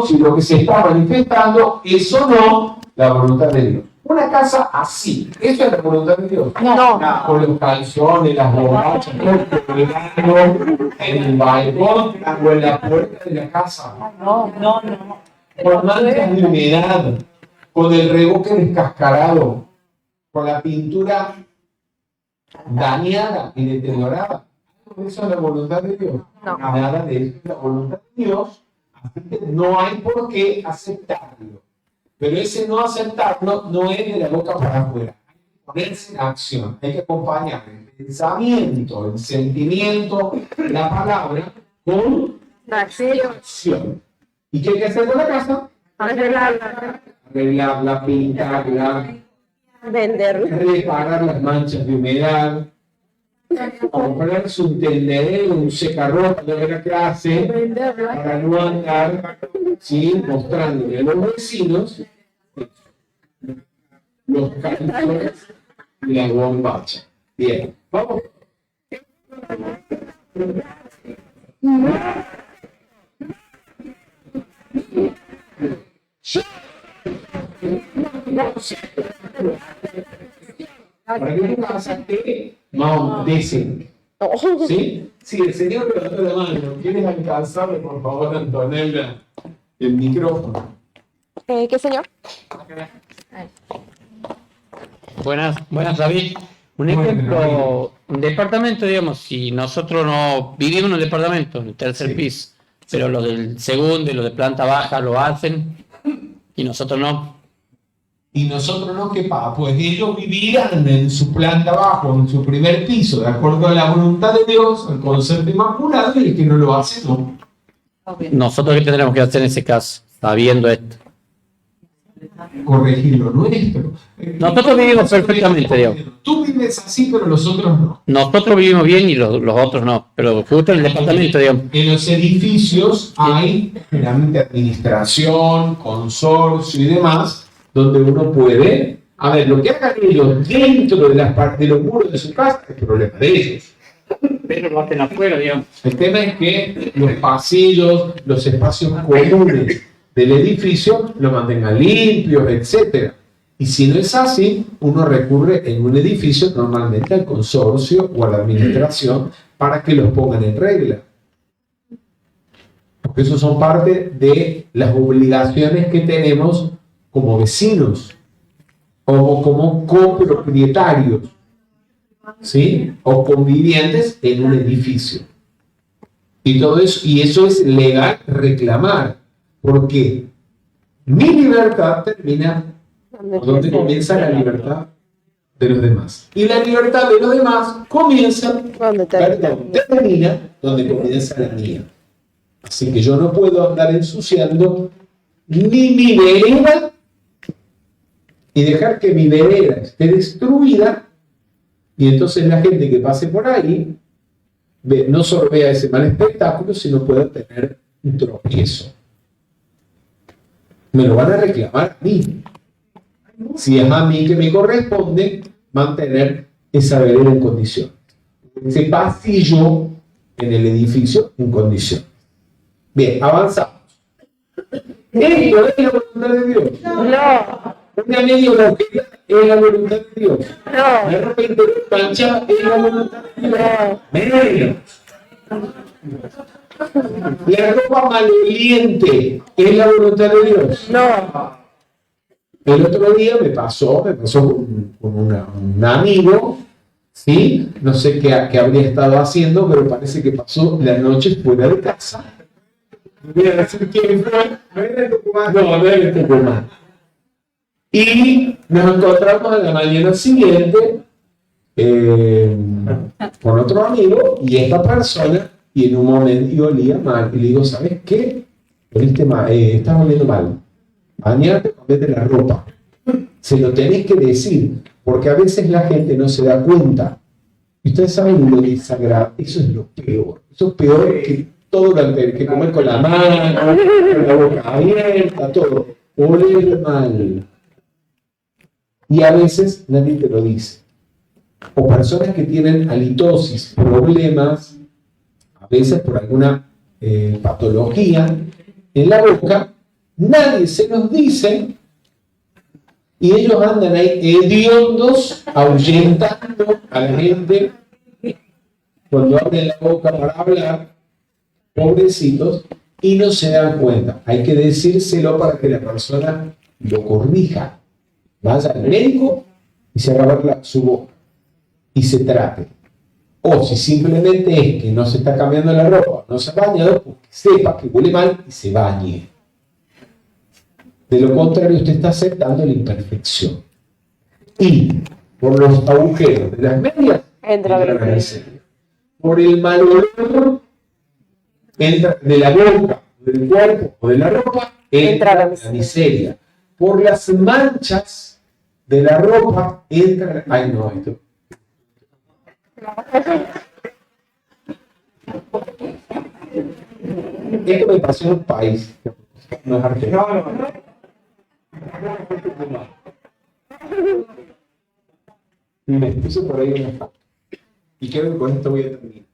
si lo que se está manifestando es o no la voluntad de Dios. Una casa así, ¿eso es la voluntad de Dios? No. Con los calzones, las borrachas, colgando en el balcón o en la puerta de la casa. No. Con manchas de humedad, con el revoque descascarado, con la pintura dañada y deteriorada. ¿Eso es la voluntad de Dios? No. Nada de eso es la voluntad de Dios, así que no hay por qué aceptarlo. Pero ese no aceptarlo no es de la boca para afuera. Hay que ponerse en acción, hay que acompañar el pensamiento, el sentimiento, la palabra con La acción. ¿Y qué hay que hacer con la casa? Arreglarla, pintarla, venderla, reparar las manchas de humedad, comprarse un tendedero, un secarropa de la clase, para no andar mostrándole a los vecinos los calzones y la bombacha. Bien, vamos. Para que tu casa esté más decente. ¿Sí? Sí, el señor levantó la mano. ¿Quieres alcanzarle, por favor, Antonella, el micrófono? ¿Qué señor? Buenas, David. Un ejemplo, un departamento, digamos, si nosotros no vivimos en un departamento, en el tercer piso, pero los del segundo y los de planta baja lo hacen y nosotros no. Y nosotros no, ¿qué pasa? Pues ellos vivirán en su planta abajo, en su primer piso, de acuerdo a la voluntad de Dios, al concepto inmaculado, y el que no lo hace, no. Nosotros, ¿qué tenemos que hacer en ese caso? Sabiendo esto. Corregir lo nuestro. Nosotros vivimos perfectamente, Dios. Tú vives así, pero los otros no. Nosotros vivimos bien y los otros no, pero justo en el departamento, digamos. En los edificios hay generalmente administración, consorcio y demás, donde uno puede, a ver, lo que hagan ellos dentro de de los muros de su casa es problema de ellos. Pero lo hacen afuera, digamos. El tema es que los pasillos, los espacios comunes del edificio lo mantengan limpios, etc. Y si no es así, uno recurre en un edificio normalmente al consorcio o a la administración para que los pongan en regla. Porque eso son parte de las obligaciones que tenemos como vecinos o como copropietarios, ¿sí? O convivientes en un edificio. Y todo eso, y eso es legal reclamar, porque mi libertad termina donde comienza la libertad de los demás. Y la libertad de los demás termina donde comienza la mía. Así que yo no puedo andar ensuciando ni mi vereda y dejar que mi vereda esté destruida, y entonces la gente que pase por ahí no solo vea ese mal espectáculo, sino pueda tener un tropiezo. Me lo van a reclamar a mí. Si es a mí que me corresponde mantener esa vereda en condición, ese pasillo en el edificio en condición. Bien, avanzamos. ¿Esto es la voluntad de Dios? No. Una media agujera es la voluntad de Dios. No. De repente mancha es la voluntad de Dios. Menos. La ropa maloliente es la voluntad de Dios. No. El otro día me pasó con un amigo, ¿sí? No sé qué habría estado haciendo, pero parece que pasó la noche fuera de casa. Voy a decir quién fue. No es de Tucumán. No es de Tucumán. Y nos encontramos a la mañana siguiente con otro amigo, y esta persona, y en un momento yo olía mal, y le digo, ¿sabes qué? Oliste mal, estás oliendo mal. Bañate, cambiate la ropa. Se lo tenés que decir, porque a veces la gente no se da cuenta. Y ustedes saben lo desagradable, eso es lo peor. Eso es peor que todo lo que comer con la mano, con la boca abierta, todo. Oler mal. Y a veces nadie te lo dice. O personas que tienen halitosis, problemas, a veces por alguna patología en la boca, nadie se los dice, y ellos andan ahí hediondos, ahuyentando a la gente cuando abren la boca para hablar, pobrecitos, y no se dan cuenta. Hay que decírselo para que la persona lo corrija. Vaya al médico y se haga su boca y se trate. O si simplemente es que no se está cambiando la ropa, no se ha bañado, pues que sepa que huele mal y se bañe. De lo contrario, usted está aceptando la imperfección. Y por los agujeros de las medias, entra la miseria. Por el mal olor, entra de la boca, del cuerpo o de la ropa, entra la miseria. Por las manchas de la ropa, entra... Ay, no, esto... Esto me pasó en un país. No es Argentina. Y me puse por ahí una foto. Y creo que con esto voy a terminar.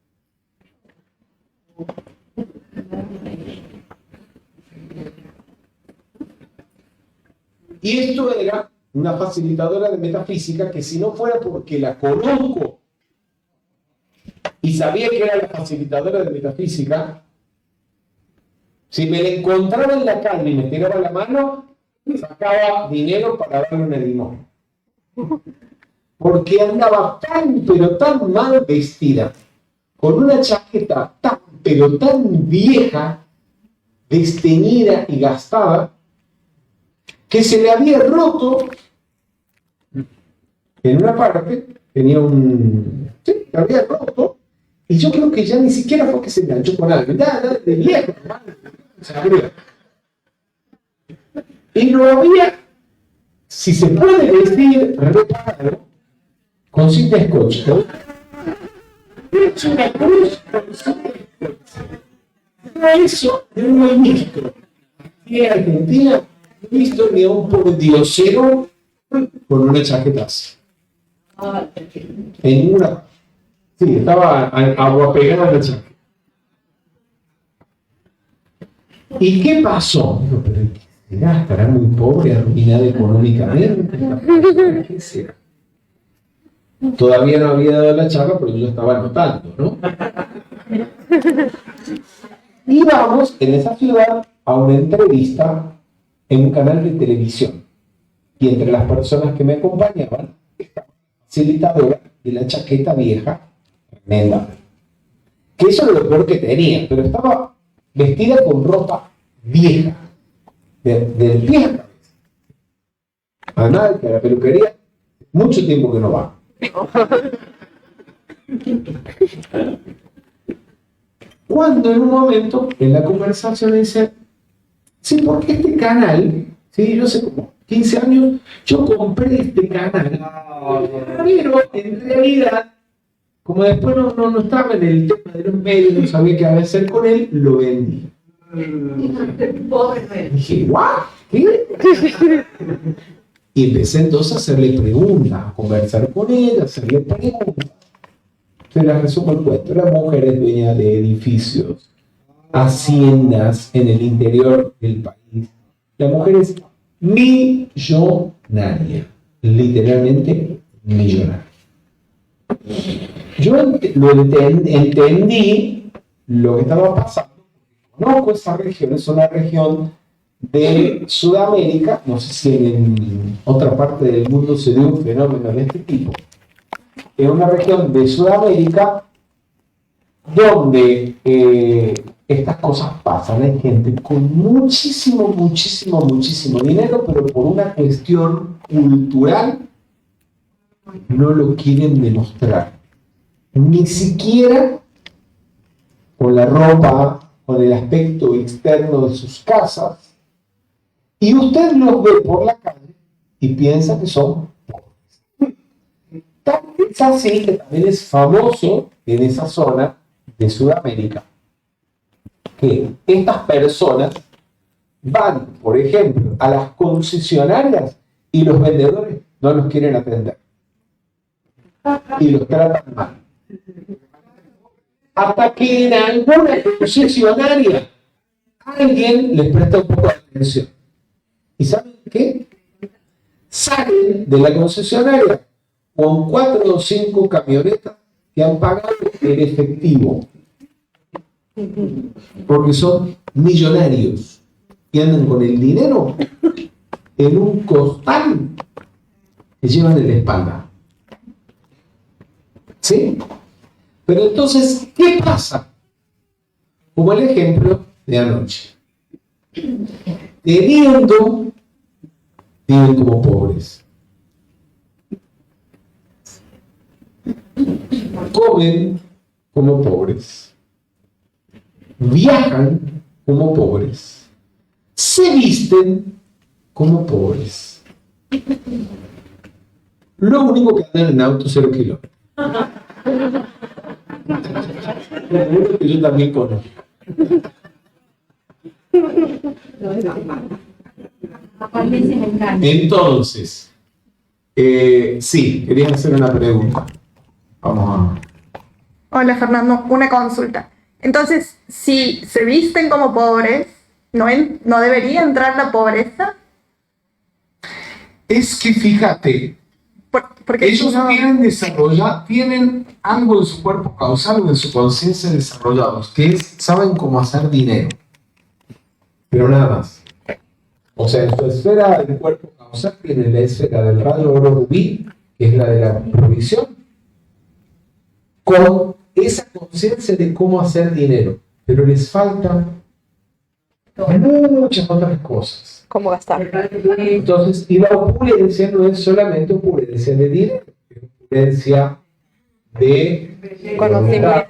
Y esto era una facilitadora de metafísica que, si no fuera porque la conozco y sabía que era la facilitadora de metafísica, si me la encontraba en la calle y me tiraba la mano, sacaba dinero para darle una limón. Porque andaba tan, pero tan mal vestida, con una chaqueta tan, pero tan vieja, desteñida y gastada, que se le había roto en una parte, tenía un... Sí, se había roto, y yo creo que ya ni siquiera fue que se enganchó con algo, nada de viejo, se abrió. Y lo había, si se puede decir, reparado con cinta scotch, ¿no? Es una cruz con cinta scotch. No, eso de un México. Y en Argentina he visto ni a un pordiosero con una chaqueta así. En una. Sí, estaba agua pegada en la chaqueta. ¿Y qué pasó? Digo, pero ¿qué será? ¿Estará muy pobre, arruinada económicamente? ¿Qué será? Todavía no había dado la charla, pero yo estaba anotando, ¿no? Íbamos en esa ciudad a una entrevista en un canal de televisión. Y entre las personas que me acompañaban estaba la facilitadora de la chaqueta vieja, tremenda. Que eso es lo peor que tenía, pero estaba vestida con ropa vieja, del pie a cabeza. Además, que a la peluquería, mucho tiempo que no va. Cuando en un momento en la conversación dice, sí, porque este canal, sí, yo sé como 15 años, yo compré este canal, pero en realidad, como después no estaba en el tema de los medios, no sabía qué hacer con él, lo vendí. Dije, ¿what? ¿Qué? Y empecé entonces a hacerle preguntas, a conversar con él, a hacerle preguntas. Se las resumo el cuento. La mujer es dueña de edificios, haciendas en el interior del país. La mujer es millonaria, literalmente millonaria. Yo entendí lo que estaba pasando. Conozco esa región, es una región de Sudamérica, no sé si en otra parte del mundo se dio un fenómeno de este tipo. Es una región de Sudamérica donde estas cosas pasan. Hay gente con muchísimo dinero, pero por una cuestión cultural no lo quieren demostrar. Ni siquiera con la ropa, con el aspecto externo de sus casas. Y usted los ve por la calle y piensa que son pobres. También es así que también es famoso en esa zona de Sudamérica que estas personas van, por ejemplo, a las concesionarias y los vendedores no los quieren atender. Y los tratan mal. Hasta que en alguna concesionaria alguien les presta un poco de atención. ¿Y saben qué? Salen de la concesionaria con 4 o 5 camionetas que han pagado en efectivo. Porque son millonarios y andan con el dinero en un costal que llevan en la espalda. ¿Sí? Pero entonces, ¿qué pasa? Como el ejemplo de anoche. Teniendo, viven como pobres. Comen como pobres. Viajan como pobres. Se visten como pobres. Lo único que andan en auto 0 kilómetros. Que yo también conozco. Entonces, sí, quería hacer una pregunta. Vamos a... Hola Fernando, una consulta. Entonces, si se visten como pobres, ¿no debería entrar la pobreza? Es que fíjate, porque ellos tienen algo de su cuerpo causal o de su conciencia desarrollados, que es, saben cómo hacer dinero, pero nada más. O sea, en su esfera del cuerpo causal tienen la esfera del rayo oro rubí, que es la de la provisión, con esa conciencia de cómo hacer dinero, pero les falta muchas otras cosas. ¿Cómo gastar? Entonces, y la opulencia no es solamente opulencia de dinero, es opulencia de conocimiento,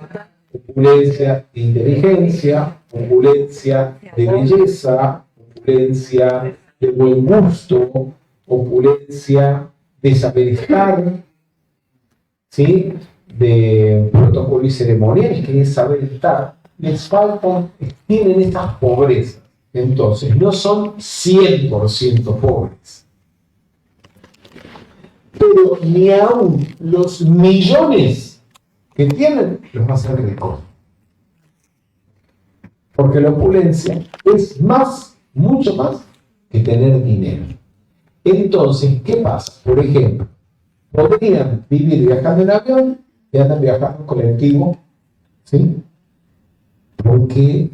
opulencia de inteligencia, opulencia de belleza, opulencia de buen gusto, opulencia de saber estar, ¿sí? De protocolo y ceremonial, que es saber estar. Les faltan, tienen estas pobrezas. Entonces, no son 100% pobres. Pero ni aún los millones que tienen los va a hacer ricos. Porque la opulencia es más, mucho más que tener dinero. Entonces, ¿qué pasa? Por ejemplo, podrían vivir viajando en avión y andan viajando en colectivo, ¿sí? Porque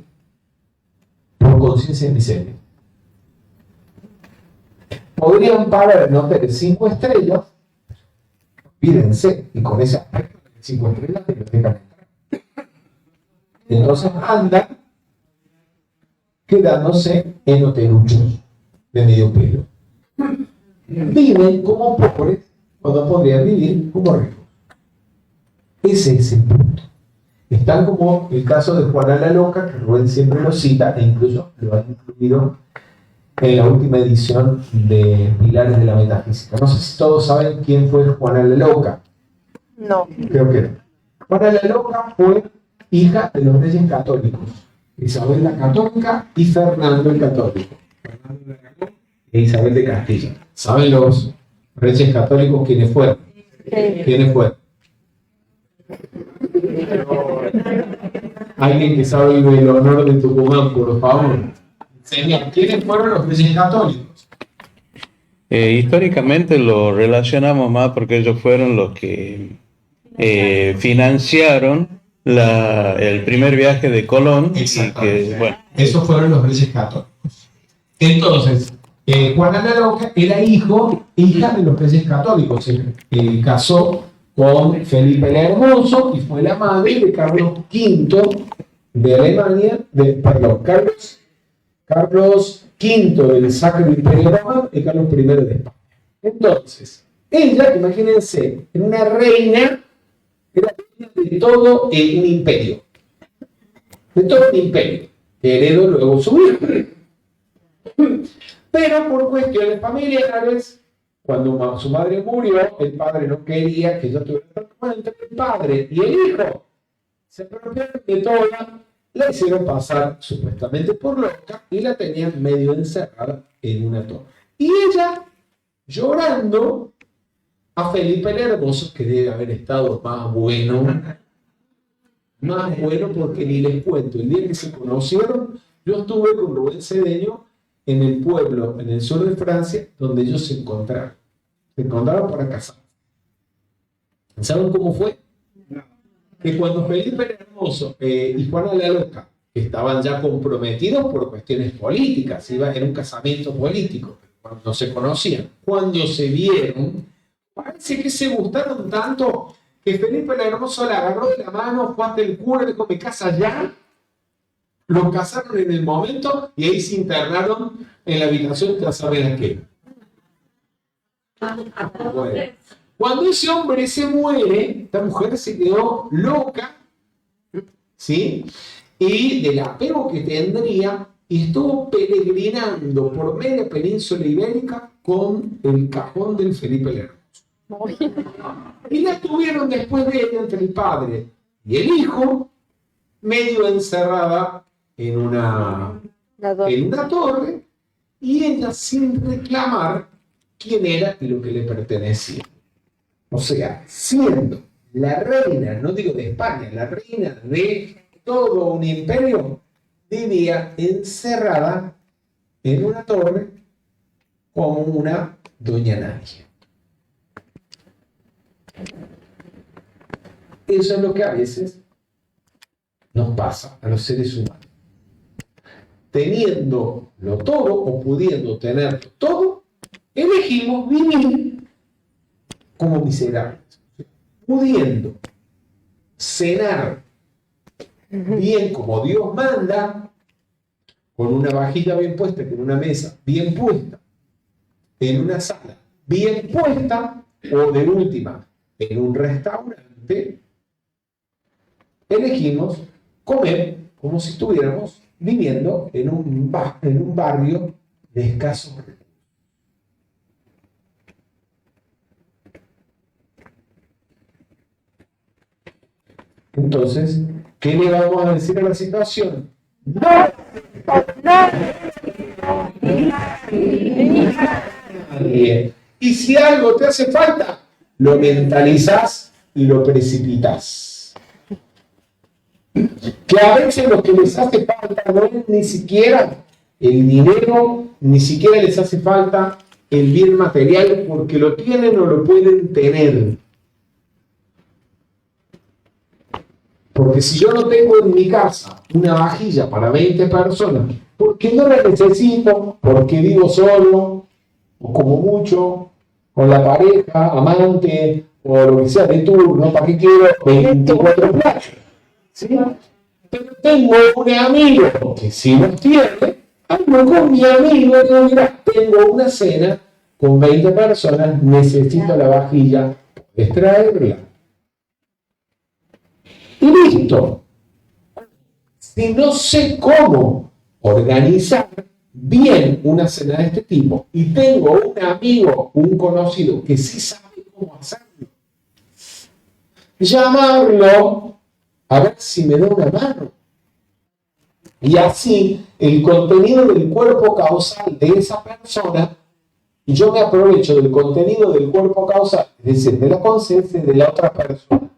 por conciencia de miseria. Podrían pagar en hoteles 5 estrellas, pídense, y con ese aspecto de 5 estrellas te lo dejan entrar. Entonces andan quedándose en hoteluchos de medio pelo. Viven como pobres cuando podrían vivir como ricos. Ese es el punto. Están como el caso de Juana la Loca, que Rubén siempre lo cita, e incluso lo ha incluido en la última edición de Pilares de la Metafísica. No sé si todos saben quién fue Juana la Loca. No. Creo que no. Juana la Loca fue hija de los reyes católicos, Isabel la Católica y Fernando el Católico. Fernando la Católica e Isabel de Castilla. ¿Saben los reyes católicos quiénes fueron? ¿Quiénes fueron? Alguien que sabe el honor de Tucumán, por favor. Señor, ¿quiénes fueron los reyes católicos? Históricamente lo relacionamos más porque ellos fueron los que financiaron el primer viaje de Colón. Y que, bueno, esos fueron los reyes católicos. Entonces, Juana la Loca era hija de los reyes católicos. Se casó con Felipe el Hermoso y fue la madre de Carlos V de Alemania, Carlos V del Sacro Imperio Romano y Carlos I de España. Entonces, ella, imagínense, era una reina, era reina de todo un imperio. De todo un imperio. Que heredó luego su hijo. Pero por cuestiones familiares, cuando su madre murió, el padre no quería que ella tuviera tanto, el padre y el hijo se apropiaron de toda, la hicieron pasar supuestamente por loca y la tenían medio encerrada en una torre. Y ella, llorando a Felipe el Hermoso, que debe haber estado más bueno porque ni les cuento, el día que se conocieron, yo estuve con Rubén Cedeño en el pueblo, en el sur de Francia, donde ellos se encontraron para casarse. ¿Saben cómo fue? Que cuando Felipe el Hermoso y Juana la Loca estaban ya comprometidos por cuestiones políticas, era un casamiento político, cuando se conocían, cuando se vieron, parece que se gustaron tanto que Felipe el Hermoso la agarró de la mano, fue hasta el cura, le dijo, ¿me casas ya? Los casaron en el momento y ahí se internaron en la habitación, ya saben a qué. Bueno, cuando ese hombre se muere, esta mujer se quedó loca, ¿sí? Y del apego que tendría, y estuvo peregrinando por media península ibérica con el cajón del Felipe el Hermoso. Y la tuvieron después de ella entre el padre y el hijo, medio encerrada en una torre, y ella sin reclamar quién era y lo que le pertenecía. O sea, siendo la reina, no digo de España, la reina de todo un imperio, vivía encerrada en una torre como una doña nadie. Eso es lo que a veces nos pasa a los seres humanos. Teniéndolo todo o pudiendo tenerlo todo, elegimos vivir como miserables. Pudiendo cenar bien como Dios manda, con una vajilla bien puesta, con una mesa bien puesta, en una sala bien puesta, o de última, en un restaurante, elegimos comer como si estuviéramos viviendo en un barrio de escasos recursos. Entonces, ¿qué le vamos a decir a la situación? ¡No! ¡No! nadie. Y si algo te hace falta, lo mentalizas y lo precipitas. Que a veces lo que les hace falta no es ni siquiera el dinero, ni siquiera les hace falta el bien material, porque lo tienen o lo pueden tener. Porque si yo no tengo en mi casa una vajilla para 20 personas, porque no la necesito, porque vivo solo, o como mucho, con la pareja, amante, o lo que sea de turno, ¿para qué quiero 24 platos? ¿Sí? Pero tengo un amigo que si los tiene, hablo con mi amigo y digo, mira, tengo una cena con 20 personas, necesito la vajilla, ¿puedes traerla? Y listo. Si no sé cómo organizar bien una cena de este tipo y tengo un amigo, un conocido que sí sabe cómo hacerlo, llamarlo a ver si me da una mano. Y así el contenido del cuerpo causal de esa persona, y yo me aprovecho del contenido del cuerpo causal, es decir, de la conciencia de la otra persona.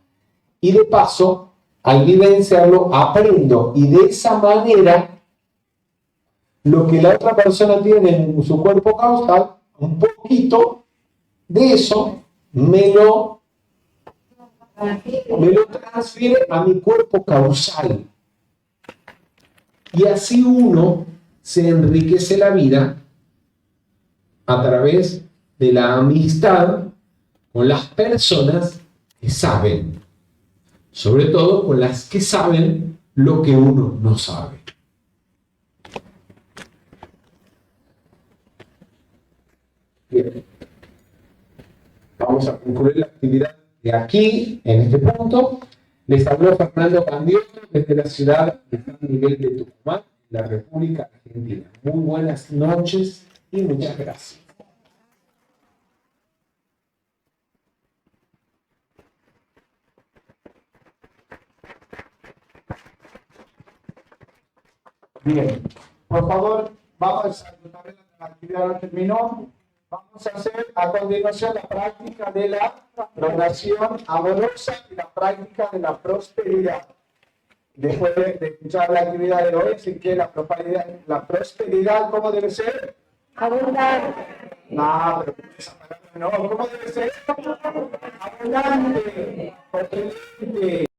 Y de paso, al vivenciarlo, aprendo. Y de esa manera, lo que la otra persona tiene en su cuerpo causal, un poquito de eso me lo transfiere a mi cuerpo causal. Y así uno se enriquece la vida a través de la amistad con las personas que saben. Sobre todo con las que saben lo que uno no sabe. Bien. Vamos a concluir la actividad de aquí, en este punto. Les habló Fernando Candioto desde la ciudad de San Miguel de Tucumán, la República Argentina. Muy buenas noches y muchas gracias. Bien, por favor, vamos a la actividad no terminó. Vamos a hacer a continuación la práctica de la donación amorosa y la práctica de la prosperidad. Después de escuchar la actividad de hoy, si quiere la prosperidad, ¿cómo debe ser? Abundante. No, pero esa palabra no, ¿cómo debe ser? Abundante.